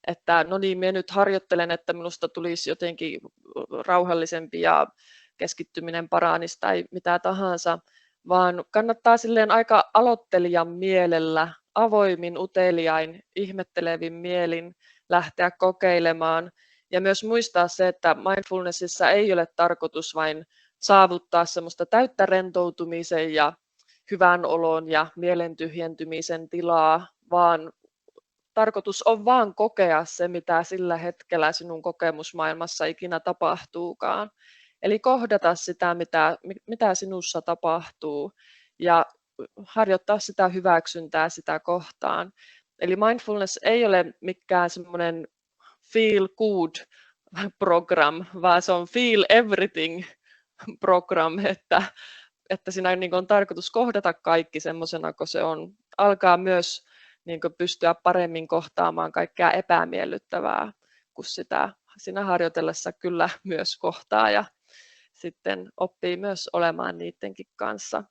että no niin, minä nyt harjoittelen, että minusta tulisi jotenkin rauhallisempi ja keskittyminen paranisi tai mitä tahansa, vaan kannattaa silleen aika aloittelijan mielellä, avoimin, uteliain, ihmettelevin mielin lähteä kokeilemaan. Ja myös muistaa se, että mindfulnessissa ei ole tarkoitus vain saavuttaa semmoista täyttä rentoutumisen ja hyvän olon ja mielen tyhjentymisen tilaa, vaan tarkoitus on vaan kokea se, mitä sillä hetkellä sinun kokemusmaailmassa ikinä tapahtuukaan. Eli kohdata sitä, mitä sinussa tapahtuu ja harjoittaa sitä hyväksyntää sitä kohtaan. Eli mindfulness ei ole mikään semmoinen feel good program, vaan se on feel everything program, että siinä niin on tarkoitus kohdata kaikki semmoisena kuin se on. Alkaa myös niin pystyä paremmin kohtaamaan kaikkea epämiellyttävää, kun sitä siinä harjoitellessa kyllä myös kohtaa ja sitten oppii myös olemaan niidenkin kanssa.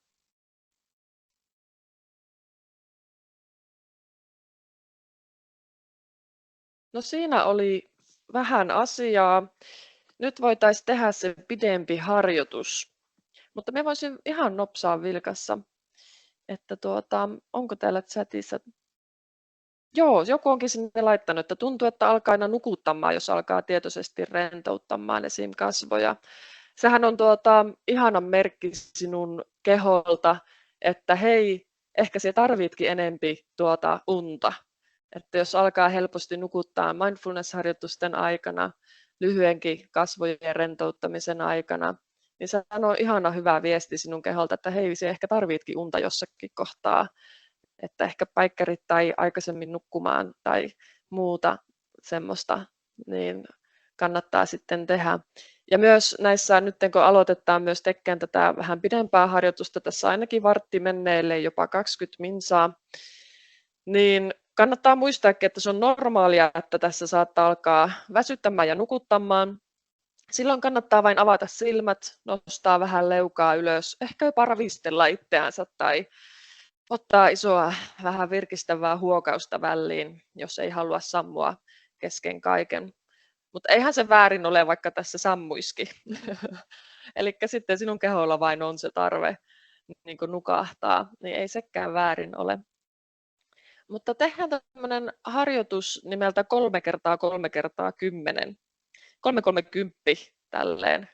No siinä oli vähän asiaa. Nyt voitaisiin tehdä se pidempi harjoitus, mutta me voisin ihan nopsaa vilkassa, että onko täällä chatissa. Joo, joku onkin sinne laittanut, että tuntuu, että alkaa aina nukuttamaan, jos alkaa tietoisesti rentouttamaan esim. Kasvoja. Sehän on ihana merkki sinun keholta, että hei, ehkä sinä tarvitkin enempi unta. Että jos alkaa helposti nukuttaa mindfulness-harjoitusten aikana, lyhyenkin kasvojen rentouttamisen aikana, niin se on ihana hyvä viesti sinun keholta, että hei, sinä ehkä tarvitkin unta jossakin kohtaa. Että ehkä päikkärit tai aikaisemmin nukkumaan tai muuta semmoista, niin kannattaa sitten tehdä. Ja myös näissä, nyt kun aloitetaan myös tekemään tätä vähän pidempää harjoitusta, tässä ainakin vartti menneelle jopa 20 minsaa, niin kannattaa muistaa, että se on normaalia, että tässä saattaa alkaa väsyttämään ja nukuttamaan. Silloin kannattaa vain avata silmät, nostaa vähän leukaa ylös, ehkä jopa ravistella itseänsä tai ottaa isoa vähän virkistävää huokausta väliin, jos ei halua sammua kesken kaiken. Mutta eihän se väärin ole, vaikka tässä sammuiski. Eli sitten sinun keholla vain on se tarve niin kuin nukahtaa, niin ei sekään väärin ole. Mutta tehdään tämmöinen harjoitus nimeltä 3x3x10. 330 tälleen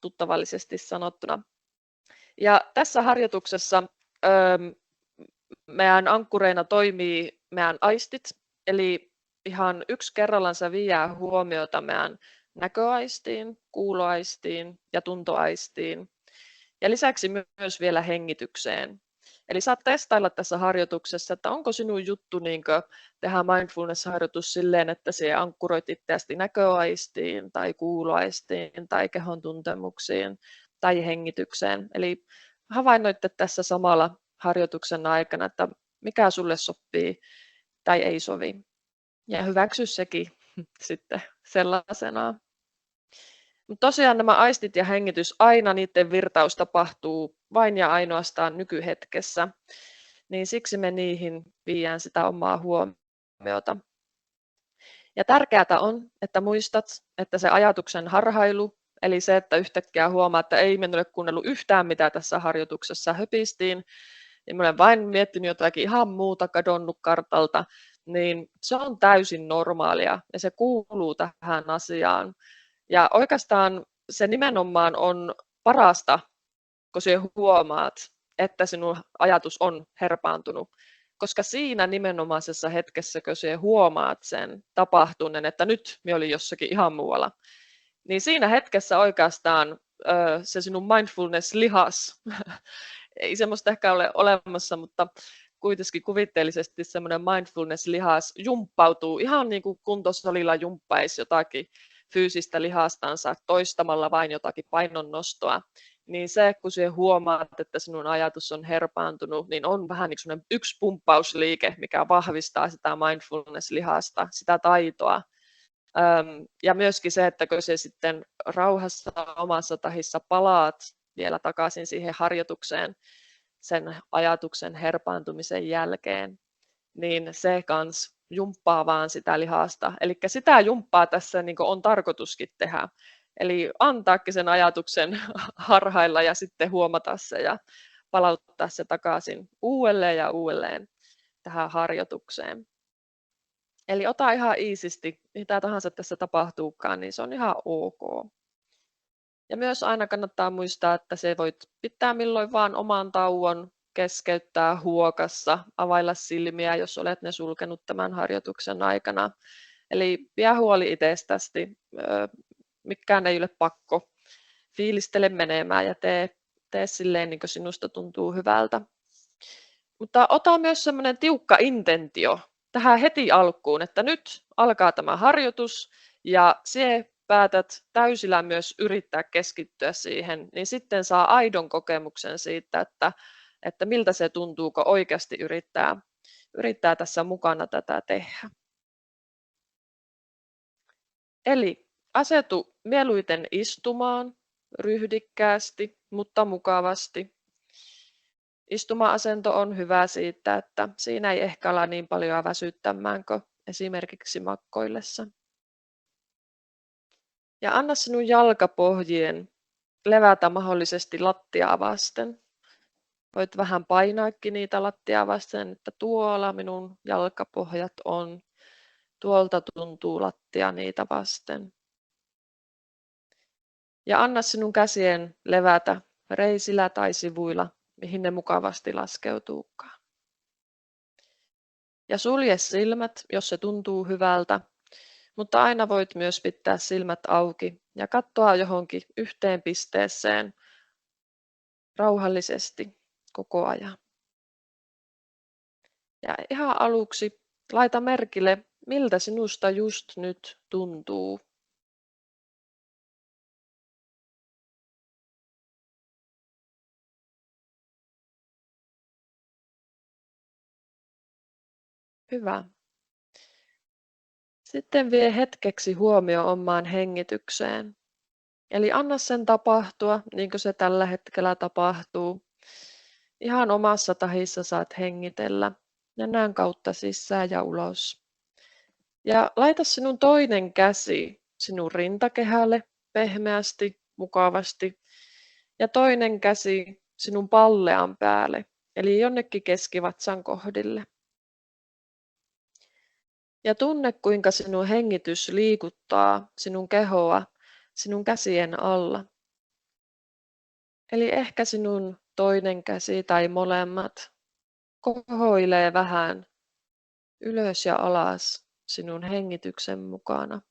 tuttavallisesti sanottuna. Ja tässä harjoituksessa meidän ankkureina toimii meidän aistit, eli ihan yksi kerrallaan se vie huomiota meidän näköaistiin, kuuloaistiin ja tuntoaistiin. Ja lisäksi myös vielä hengitykseen. Eli saat testailla tässä harjoituksessa, että onko sinun juttu niin tehdä mindfulness-harjoitus silleen, että sinä ankkuroit itseäsi näköaistiin tai kuuloaistiin tai kehon tuntemuksiin tai hengitykseen. Eli havainnoitte tässä samalla harjoituksen aikana, että mikä sulle sopii tai ei sovi. Ja hyväksy sekin sitten sellaisenaan. Mutta tosiaan nämä aistit ja hengitys, aina niiden virtaus tapahtuu vain ja ainoastaan nykyhetkessä. Niin siksi me niihin viedään sitä omaa huomiota. Ja tärkeää on, että muistat, että se ajatuksen harhailu, eli se, että yhtäkkiä huomaa, että ei minä ole kuunnellut yhtään, mitä tässä harjoituksessa höpistiin, ja minä olen vain miettinyt jotakin ihan muuta, kadonnut kartalta, niin se on täysin normaalia ja se kuuluu tähän asiaan. Ja oikeastaan se nimenomaan on parasta, kun sinä huomaat, että sinun ajatus on herpaantunut. Koska siinä nimenomaisessa hetkessä, kun sinä huomaat sen tapahtuneen, että nyt minä olin jossakin ihan muualla, niin siinä hetkessä oikeastaan se sinun mindfulness-lihas, ei semmoista ehkä ole olemassa, mutta kuitenkin kuvitteellisesti semmoinen mindfulness-lihas jumppautuu ihan niin kuin kuntosalilla jumppaisi jotakin fyysistä lihastansa toistamalla vain jotakin painonnostoa, niin se, kun sinä huomaat, että sinun ajatus on herpaantunut, niin on vähän niin kuin yksi pumppausliike, mikä vahvistaa sitä mindfulness-lihasta, sitä taitoa. Ja myöskin se, että kun se sitten rauhassa omassa tahissa palaat vielä takaisin siihen harjoitukseen sen ajatuksen herpaantumisen jälkeen, niin se kans jumppaa vaan sitä lihasta. Eli sitä jumppaa tässä niin on tarkoituskin tehdä. Eli antaakin sen ajatuksen harhailla ja sitten huomata se ja palauttaa se takaisin uudelleen ja uudelleen tähän harjoitukseen. Eli ota ihan iisisti, mitä tahansa tässä tapahtuukaan, niin se on ihan ok. Ja myös aina kannattaa muistaa, että se voit pitää milloin vaan oman tauon, keskeyttää huokassa, availla silmiä, jos olet ne sulkenut tämän harjoituksen aikana. Eli pidä huoli itsestäsi, mikään ei ole pakko. Fiilistele menemään ja tee silleen, niin kuin sinusta tuntuu hyvältä. Mutta ota myös semmoinen tiukka intentio tähän heti alkuun, että nyt alkaa tämä harjoitus ja sinä päätät täysillä myös yrittää keskittyä siihen, niin sitten saa aidon kokemuksen siitä, että miltä se tuntuu, kun oikeasti yrittää tässä mukana tätä tehdä. Eli asetu mieluiten istumaan ryhdikkäästi, mutta mukavasti. Istuma-asento on hyvä siitä, että siinä ei ehkä ala niin paljon väsyttämään kuin esimerkiksi makkoillessa. Ja anna sinun jalkapohjien levätä mahdollisesti lattiaa vasten. Voit vähän painaakin niitä lattiaa vasten, että tuolla minun jalkapohjat on. Tuolta tuntuu lattia niitä vasten. Ja anna sinun käsien levätä reisillä tai sivuilla, mihin ne mukavasti laskeutuukaan. Ja sulje silmät, jos se tuntuu hyvältä, mutta aina voit myös pitää silmät auki ja katsoa johonkin yhteen pisteeseen rauhallisesti koko ajan. Ja ihan aluksi laita merkille, miltä sinusta just nyt tuntuu. Hyvä. Sitten vie hetkeksi huomio omaan hengitykseen. Eli anna sen tapahtua, niin kuin se tällä hetkellä tapahtuu. Ihan omassa tahissa saat hengitellä nenän kautta sisään ja ulos. Ja laita sinun toinen käsi sinun rintakehälle pehmeästi, mukavasti. Ja toinen käsi sinun pallean päälle, eli jonnekin keskivatsan kohdille. Ja tunne, kuinka sinun hengitys liikuttaa sinun kehoa sinun käsien alla. Eli ehkä sinun toinen käsi tai molemmat kohoilee vähän ylös ja alas sinun hengityksen mukana.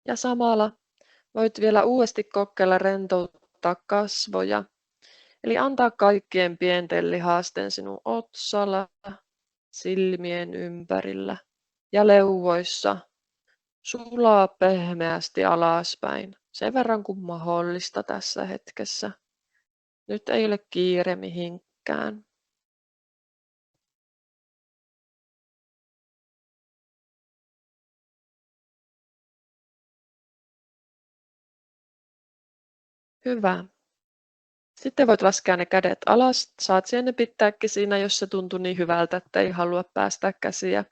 Ja samalla voit vielä uudesti kokeilla rentouttaa kasvoja. Eli antaa kaikkien pienten lihasten sinun otsalla, silmien ympärillä ja leuvoissa sulaa pehmeästi alaspäin, sen verran kuin mahdollista tässä hetkessä. Nyt ei ole kiire mihinkään. Hyvä. Sitten voit laskea ne kädet alas. Saat ne pitääkin siinä, jos se tuntuu niin hyvältä, että ei halua päästää käsiä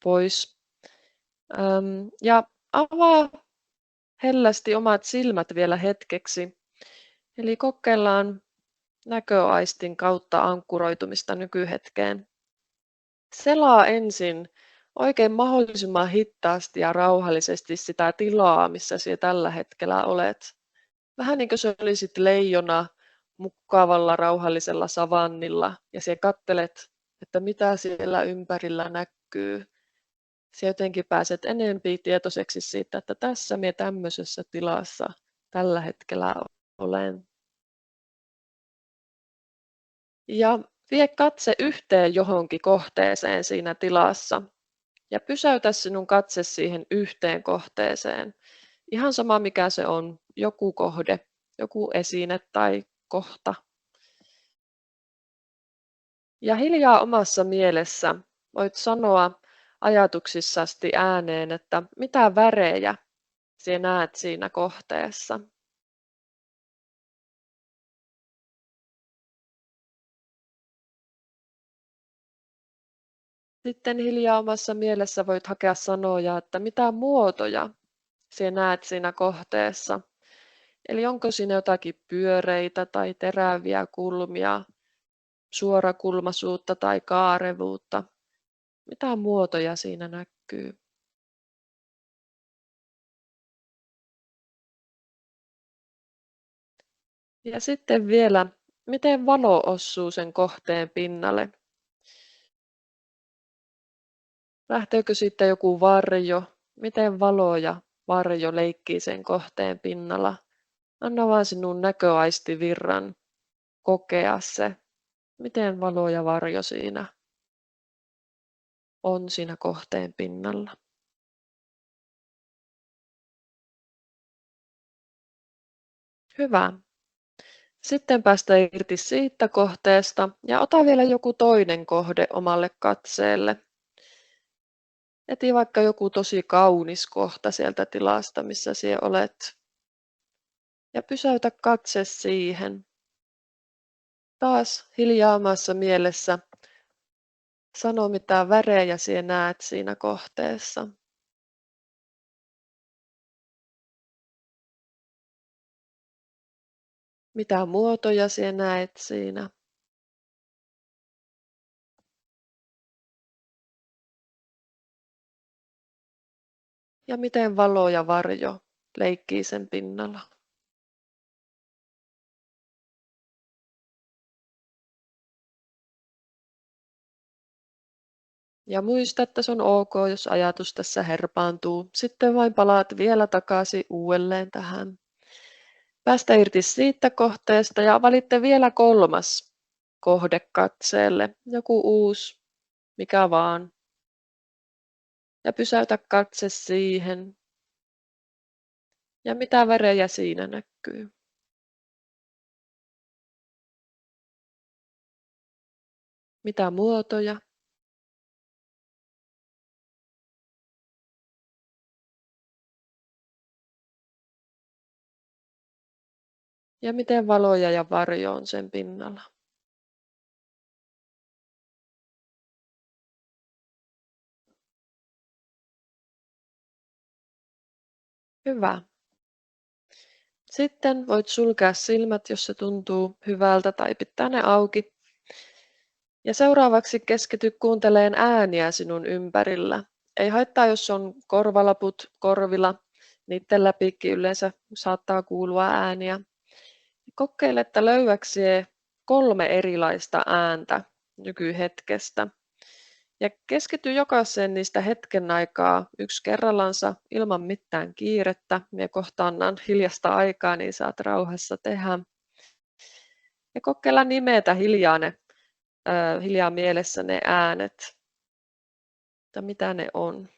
pois. Ja avaa hellästi omat silmät vielä hetkeksi. Eli kokeillaan näköaistin kautta ankkuroitumista nykyhetkeen. Selaa ensin oikein mahdollisimman hitaasti ja rauhallisesti sitä tilaa, missä sinä tällä hetkellä olet. Vähän niin kuin se olisit leijona mukavalla rauhallisella savannilla ja sinä katselet, että mitä siellä ympärillä näkyy. Sinä jotenkin pääset enempi tietoiseksi siitä, että tässä minä tämmöisessä tilassa tällä hetkellä olen. Ja vie katse yhteen johonkin kohteeseen siinä tilassa ja pysäytä sinun katse siihen yhteen kohteeseen. Ihan sama mikä se on, joku kohde, joku esine tai kohta. Ja hiljaa omassa mielessä voit sanoa ajatuksissasi ääneen, että mitä värejä sinä näet siinä kohteessa. Sitten hiljaa omassa mielessä voit hakea sanoja, että mitä muotoja sinä näet siinä kohteessa. Eli onko siinä jotakin pyöreitä tai teräviä kulmia, suorakulmaisuutta tai kaarevuutta. Mitä muotoja siinä näkyy? Ja sitten vielä, miten valo osuu sen kohteen pinnalle? Lähteekö sitten joku varjo? Miten valo ja varjo leikkii sen kohteen pinnalla? Anna vaan sinun näköaistivirran kokea se, miten valo ja varjo siinä on siinä kohteen pinnalla. Hyvä. Sitten päästä irti siitä kohteesta ja ota vielä joku toinen kohde omalle katseelle. Eti vaikka joku tosi kaunis kohta sieltä tilasta, missä sinä olet. Ja pysäytä katse siihen. Taas hiljaa omassa mielessä sano, mitä värejä sinä näet siinä kohteessa. Mitä muotoja sinä näet siinä. Ja miten valo ja varjo leikkii sen pinnalla. Ja muista, että se on ok, jos ajatus tässä herpaantuu. Sitten vain palaat vielä takaisin uudelleen tähän. Päästä irti siitä kohteesta ja valitte vielä 3. kohde katseelle. Joku uusi, mikä vaan. Ja pysäytä katse siihen. Ja mitä värejä siinä näkyy. Mitä muotoja. Ja miten valoja ja varjo on sen pinnalla. Hyvä. Sitten voit sulkea silmät, jos se tuntuu hyvältä, tai pitää ne auki. Ja seuraavaksi keskity kuuntelemaan ääniä sinun ympärillä. Ei haittaa, jos on korvalaput korvilla. Niiden läpikin yleensä saattaa kuulua ääniä. Kokeile, että löydätkö 3 erilaista ääntä nykyhetkestä. Ja keskity jokaiseen niistä hetken aikaa yksi kerrallansa ilman mitään kiirettä. Minä kohta annan hiljasta aikaa, niin saat rauhassa tehdä. Ja kokeilla nimetä hiljaa mielessä ne äänet, että mitä ne on.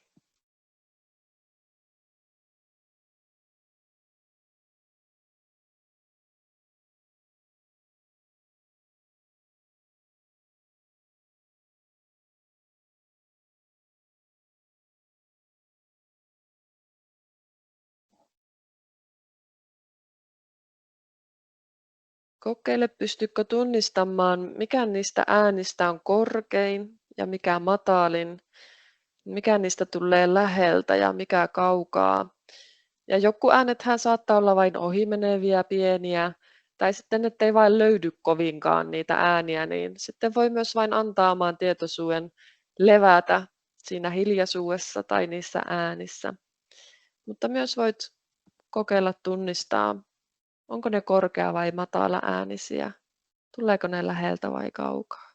Kokeile, pystytkö tunnistamaan, mikä niistä äänistä on korkein ja mikä matalin, mikä niistä tulee läheltä ja mikä kaukaa. Ja joku äänethän saattaa olla vain ohimeneviä pieniä, tai sitten ettei vain löydy kovinkaan niitä ääniä, niin sitten voi myös vain antaa oman tietoisuuden levätä siinä hiljaisuudessa tai niissä äänissä. Mutta myös voit kokeilla tunnistaa, onko ne korkea vai matala äänisiä, tuleeko ne läheltä vai kaukaa.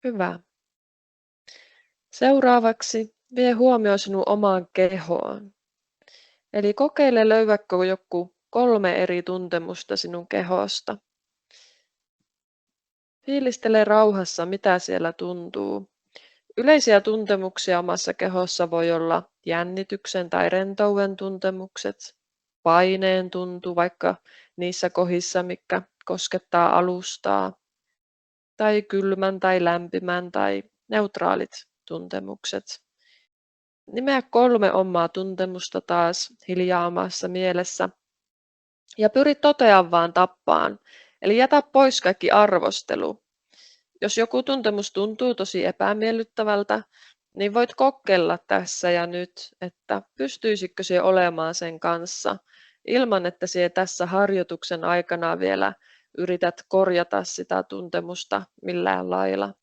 Hyvä. Seuraavaksi vie huomio sinun omaan kehoon. Eli kokeile, löydätkö joku 3 eri tuntemusta sinun kehosta. Fiilistele rauhassa, mitä siellä tuntuu. Yleisiä tuntemuksia omassa kehossa voi olla jännityksen tai rentouden tuntemukset, paineen tuntu vaikka niissä kohdissa, mitkä koskettaa alustaa, tai kylmän tai lämpimän tai neutraalit tuntemukset. Nimeä 3 omaa tuntemusta taas hiljaa omassa mielessä ja pyri toteavaan tappaan, eli jätä pois kaikki arvostelu. Jos joku tuntemus tuntuu tosi epämiellyttävältä, niin voit kokeilla tässä ja nyt, että pystyisikö sinä olemaan sen kanssa, ilman että sinä tässä harjoituksen aikana vielä yrität korjata sitä tuntemusta millään lailla.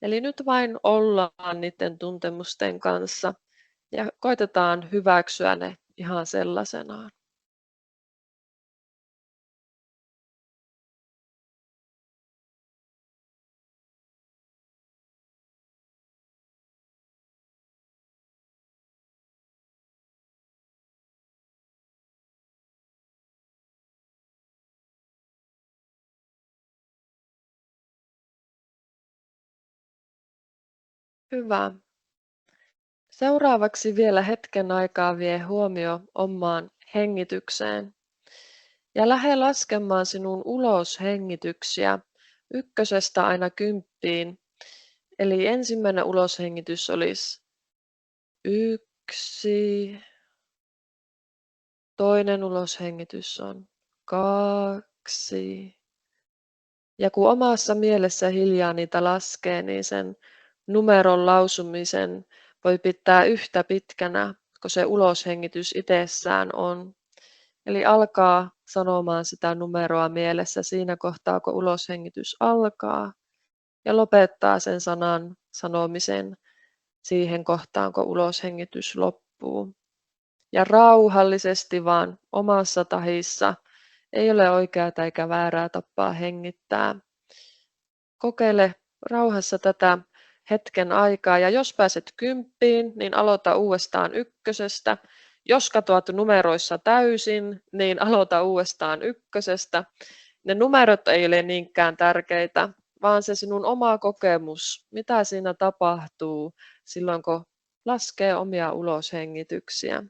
Eli nyt vain ollaan niiden tuntemusten kanssa ja koitetaan hyväksyä ne ihan sellaisenaan. Hyvä. Seuraavaksi vielä hetken aikaa vie huomio omaan hengitykseen. Ja lähde laskemaan sinun uloshengityksiä 1 aina 10. Eli ensimmäinen uloshengitys olisi 1, toinen uloshengitys on 2. Ja kun omassa mielessä hiljaa niitä laskee, niin sen numeron lausumisen voi pitää yhtä pitkänä, kun se uloshengitys itsessään on. Eli alkaa sanomaan sitä numeroa mielessä siinä kohtaa, kun uloshengitys alkaa, ja lopettaa sen sanan sanomisen siihen kohtaan, kun uloshengitys loppuu. Ja rauhallisesti vaan omassa tahissa. Ei ole oikeaa eikä väärää tapaa hengittää. Kokeile rauhassa tätä hetken aikaa, ja jos pääset 10, niin aloita uudestaan 1. Jos katoat numeroissa täysin, niin aloita uudestaan 1. Ne numerot ei ole niinkään tärkeitä, vaan se sinun oma kokemus, mitä siinä tapahtuu silloin, kun laskee omia uloshengityksiä.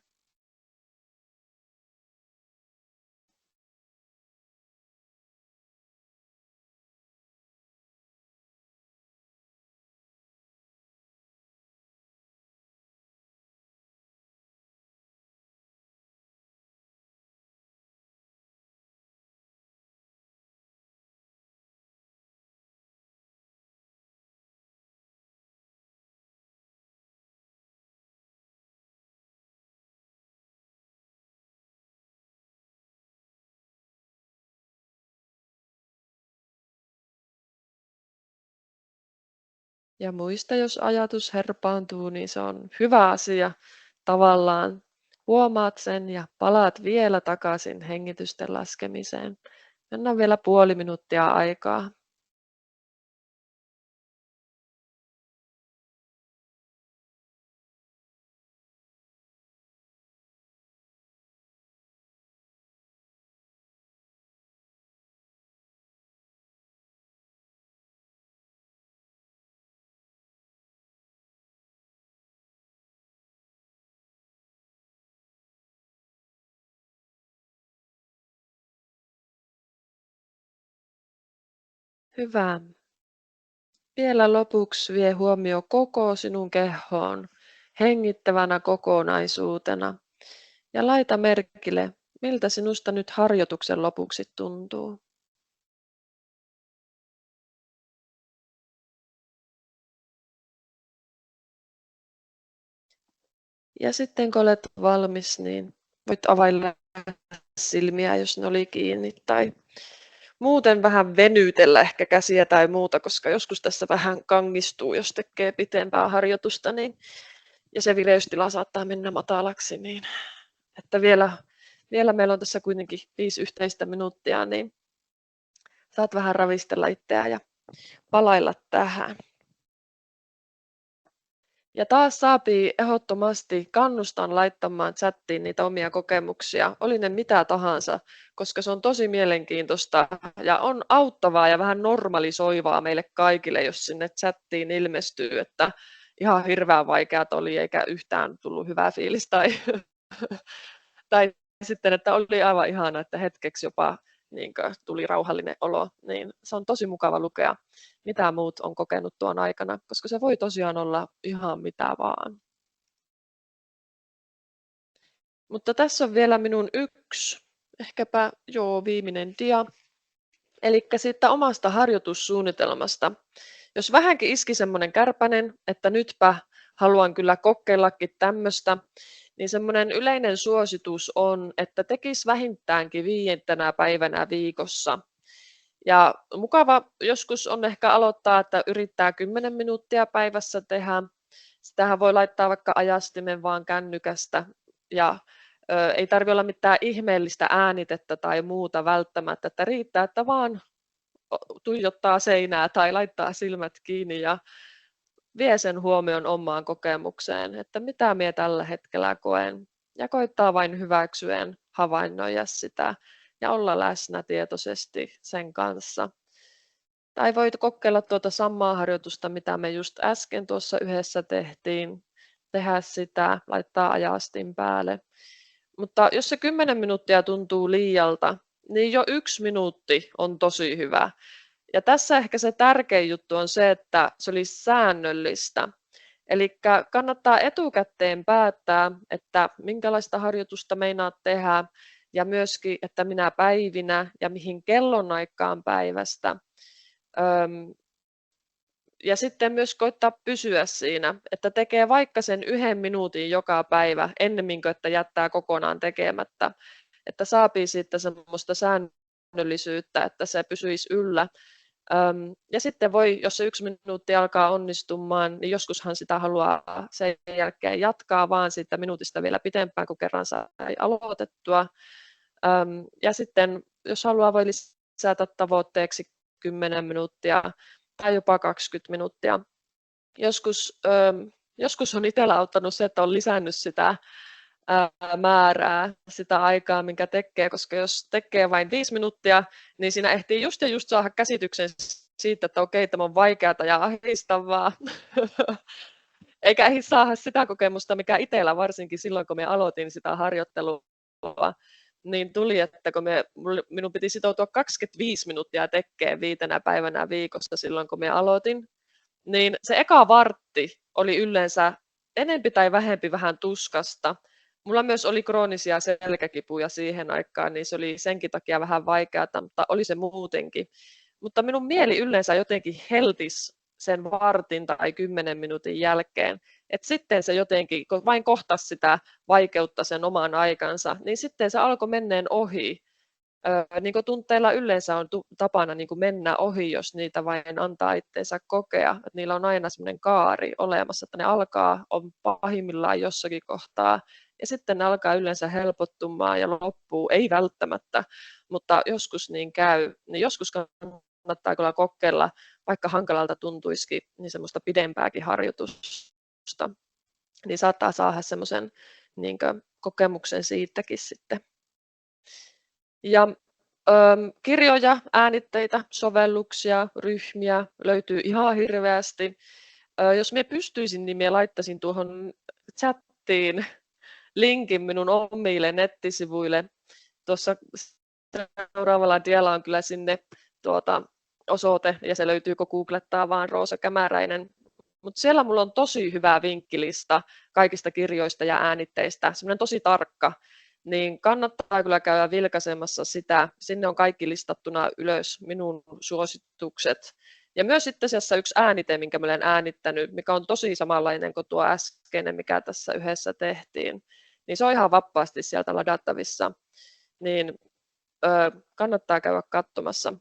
Ja muista, jos ajatus herpaantuu, niin se on hyvä asia. Tavallaan huomaat sen ja palaat vielä takaisin hengitysten laskemiseen. Mennään vielä 0,5 minuuttia aikaa. Hyvä. Vielä lopuksi vie huomio koko sinun kehoon hengittävänä kokonaisuutena ja laita merkille, miltä sinusta nyt harjoituksen lopuksi tuntuu. Ja sitten kun olet valmis, niin voit availla silmiä, jos ne oli kiinni, tai muuten vähän venytellä ehkä käsiä tai muuta, koska joskus tässä vähän kangistuu, jos tekee pitempää harjoitusta, niin, ja se vireystila saattaa mennä matalaksi, niin että vielä meillä on tässä kuitenkin 5 yhteistä minuuttia, niin saat vähän ravistella itseään ja palailla tähän. Ja taas saapii ehdottomasti, kannustan laittamaan chattiin niitä omia kokemuksia, oli ne mitä tahansa, koska se on tosi mielenkiintoista ja on auttavaa ja vähän normalisoivaa meille kaikille, jos sinne chattiin ilmestyy, että ihan hirveän vaikeat oli eikä yhtään tullut hyvää fiilis tai sitten, että oli aivan ihana, että hetkeksi jopa niin tuli rauhallinen olo, niin se on tosi mukava lukea, mitä muut on kokenut tuon aikana, koska se voi tosiaan olla ihan mitä vaan. Mutta tässä on vielä minun ehkäpä viimeinen dia, eli siitä omasta harjoitussuunnitelmasta. Jos vähänkin iski semmoinen kärpänen, että nytpä haluan kyllä kokeillakin tämmöistä, niin semmoinen yleinen suositus on, että tekisi vähintäänkin 5 päivänä viikossa. Ja mukava joskus on ehkä aloittaa, että yrittää 10 minuuttia päivässä tehdä. Sitähän voi laittaa vaikka ajastimen vaan kännykästä ja ei tarvitse olla mitään ihmeellistä äänitettä tai muuta välttämättä, että riittää, että vaan tuijottaa seinää tai laittaa silmät kiinni ja vie sen huomion omaan kokemukseen, että mitä minä tällä hetkellä koen, ja koittaa vain hyväksyen havainnoida sitä ja olla läsnä tietoisesti sen kanssa. Tai voit kokeilla tuota samaa harjoitusta, mitä me just äsken tuossa yhdessä tehtiin. Tehdä sitä, laittaa ajastin päälle. Mutta jos se 10 minuuttia tuntuu liialta, niin jo 1 minuutti on tosi hyvä. Ja tässä ehkä se tärkein juttu on se, että se olisi säännöllistä. Eli kannattaa etukäteen päättää, että minkälaista harjoitusta meinaat tehdä ja myöskin, että minä päivinä ja mihin kellonaikaan päivästä. Ja sitten myös koittaa pysyä siinä, että tekee vaikka sen 1 minuutin joka päivä ennemmin kuin että jättää kokonaan tekemättä. Että saapii siitä semmoista säännöllisyyttä, että se pysyisi yllä. Ja sitten voi, jos se 1 minuutti alkaa onnistumaan, niin joskushan sitä haluaa sen jälkeen jatkaa vaan siitä minuutista vielä pitempään, kun kerran sai aloitettua. Ja sitten, jos haluaa, voi lisätä tavoitteeksi 10 minuuttia tai jopa 20 minuuttia. Joskus on itsellä auttanut se, että on lisännyt sitä määrää, sitä aikaa, minkä tekee, koska jos tekee vain 5 minuuttia, niin siinä ehtii just saada käsityksen siitä, että okei, tämä on vaikeata ja ahdistavaa. Eikä ehdi saada sitä kokemusta, mikä itsellä varsinkin silloin, kun me aloitin sitä harjoittelua, niin tuli, että kun minun piti sitoutua 25 minuuttia tekemään 5 päivänä viikossa silloin, kun me aloitin, niin se eka vartti oli yleensä enempi tai vähempi vähän tuskasta. Mulla myös oli kroonisia selkäkipuja siihen aikaan, niin se oli senkin takia vähän vaikeaa, mutta oli se muutenkin. Mutta minun mieli yleensä jotenkin heltisi sen vartin tai 10 minuutin jälkeen. Et sitten se jotenkin, kun vain kohtasi sitä vaikeutta sen oman aikansa, niin sitten se alkoi menneen ohi. Niin kuin tunteilla yleensä on tapana niin kuin mennä ohi, jos niitä vain antaa itseensä kokea. Et niillä on aina sellainen kaari olemassa, että ne alkaa, on pahimmillaan jossakin kohtaa, ja sitten ne alkaa yleensä helpottumaan ja loppuu, ei välttämättä, mutta joskus niin käy, niin joskus kannattaa kyllä kokeilla, vaikka hankalalta tuntuisikin, niin semmoista pidempääkin harjoitusta, niin saattaa saada semmoisen niin kuin kokemuksen siitäkin sitten. Ja kirjoja, äänitteitä, sovelluksia, ryhmiä löytyy ihan hirveästi. Jos minä pystyisin, niin minä laittaisin tuohon chattiin linkin minun omille nettisivuille. Tuossa seuraavalla dialla on kyllä sinne osoite, ja se löytyy, kun googlettaa vaan Roosa Kämäräinen. Mutta siellä mulla on tosi hyvä vinkkilista kaikista kirjoista ja äänitteistä, semmoinen tosi tarkka. Niin kannattaa kyllä käydä vilkaisemassa sitä. Sinne on kaikki listattuna ylös minun suositukset. Ja myös itse asiassa yksi äänite, minkä olen äänittänyt, mikä on tosi samanlainen kuin tuo äskeinen, mikä tässä yhdessä tehtiin. Niin se on ihan vapaasti sieltä ladattavissa. Niin kannattaa käydä katsomassa.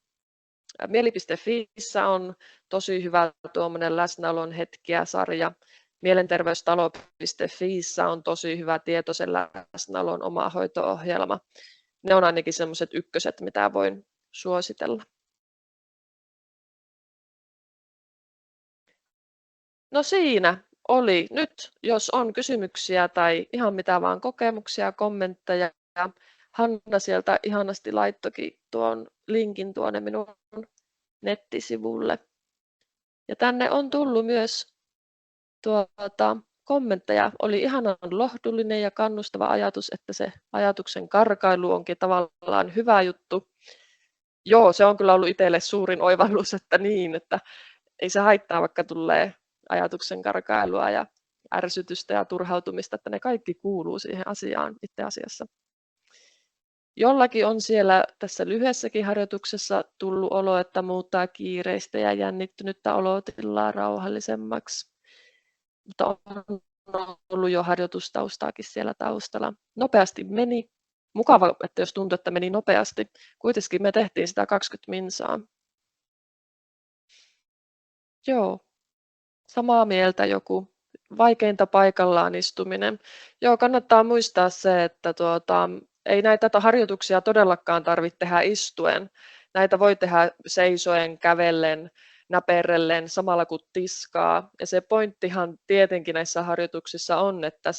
Mieli.fiissä on tosi hyvä tuommoinen läsnäolon hetkiä-sarja. Mielenterveystalo.fiissä on tosi hyvä tietoisen läsnäolon oma hoito-ohjelma. Ne on ainakin sellaiset ykköset, mitä voin suositella. No siinä oli. Nyt jos on kysymyksiä tai ihan mitä vaan kokemuksia, kommentteja, Hanna sieltä ihanasti laittokin tuon linkin tuonne minun nettisivulle. Ja tänne on tullut myös kommentteja. Oli ihanan lohdullinen ja kannustava ajatus, että se ajatuksen karkailu onkin tavallaan hyvä juttu. Joo, se on kyllä ollut itselle suurin oivallus, että niin, että ei se haittaa, vaikka tulee ajatuksen karkailua ja ärsytystä ja turhautumista, että ne kaikki kuuluu siihen asiaan itse asiassa. Jollakin on siellä tässä lyhyessäkin harjoituksessa tullut olo, että muuttaa kiireistä ja jännittynyttä olotilaa rauhallisemmaksi. Mutta on ollut jo harjoitustaustaakin siellä taustalla. Nopeasti meni. Mukava, että jos tuntuu, että meni nopeasti. Kuitenkin me tehtiin sitä 20 minsaa. Joo, samaa mieltä joku. Vaikeinta paikallaan istuminen. Joo, kannattaa muistaa se, että ei näitä harjoituksia todellakaan tarvitse tehdä istuen. Näitä voi tehdä seisoen, kävellen, näperrellen, samalla kun tiskaa. Ja se pointtihan tietenkin näissä harjoituksissa on, että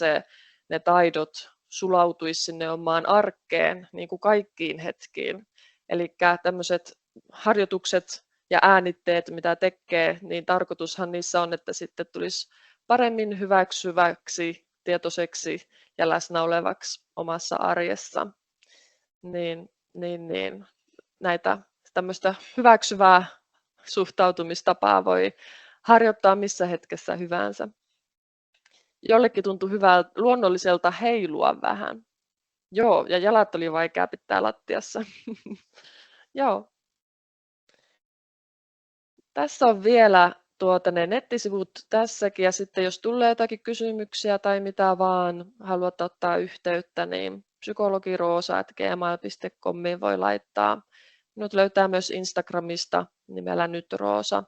ne taidot sulautuisi sinne omaan arkeen, niin kuin kaikkiin hetkiin. Eli tämmöiset harjoitukset ja äänitteet, mitä tekee, niin tarkoitushan niissä on, että sitten tulisi paremmin hyväksyväksi, tietoiseksi ja läsnä olevaksi omassa arjessa. Niin, näitä tämmöistä hyväksyvää suhtautumistapaa voi harjoittaa missä hetkessä hyvänsä. Jollekin tuntui hyvältä luonnolliselta heilua vähän. Joo, ja jalat oli vaikea pitää lattiassa. Joo. Tässä on vielä ne nettisivut tässäkin, ja sitten jos tulee jotakin kysymyksiä tai mitä vaan haluat ottaa yhteyttä, niin psykologiroosa@gmail.comiin voi laittaa. Minut löytää myös Instagramista nimellä nyt Roosa.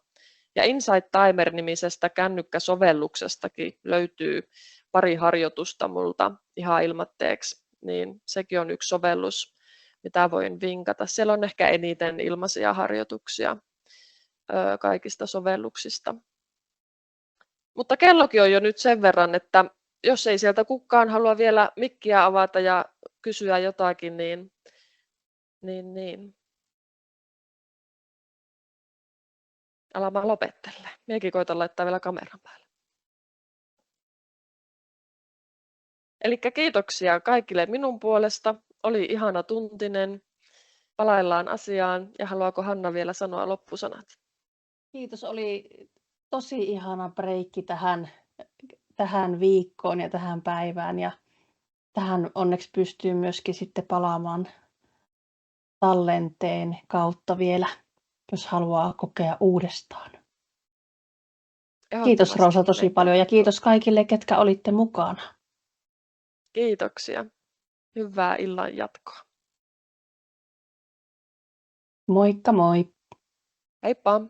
Ja Insight Timer-nimisestä kännykkäsovelluksestakin löytyy pari harjoitusta multa ihan ilmatteeksi, niin sekin on yksi sovellus, mitä voin vinkata. Siellä on ehkä eniten ilmaisia harjoituksia kaikista sovelluksista. Mutta kellokin on jo nyt sen verran, että jos ei sieltä kukaan halua vielä mikkiä avata ja kysyä jotakin, niin. Älä mä lopettele. Minäkin koitan laittaa vielä kameran päälle. Eli kiitoksia kaikille minun puolesta. Oli ihana tuntinen. Palaillaan asiaan. Ja haluaako Hanna vielä sanoa loppusanat? Kiitos, oli tosi ihana breikki tähän viikkoon ja tähän päivään. Ja tähän onneksi pystyy myöskin sitten palaamaan tallenteen kautta vielä, jos haluaa kokea uudestaan. Kiitos Roosa tosi paljon ja kiitos kaikille, ketkä olitte mukana. Kiitoksia. Hyvää illan jatkoa. Moikka moi! Heippa!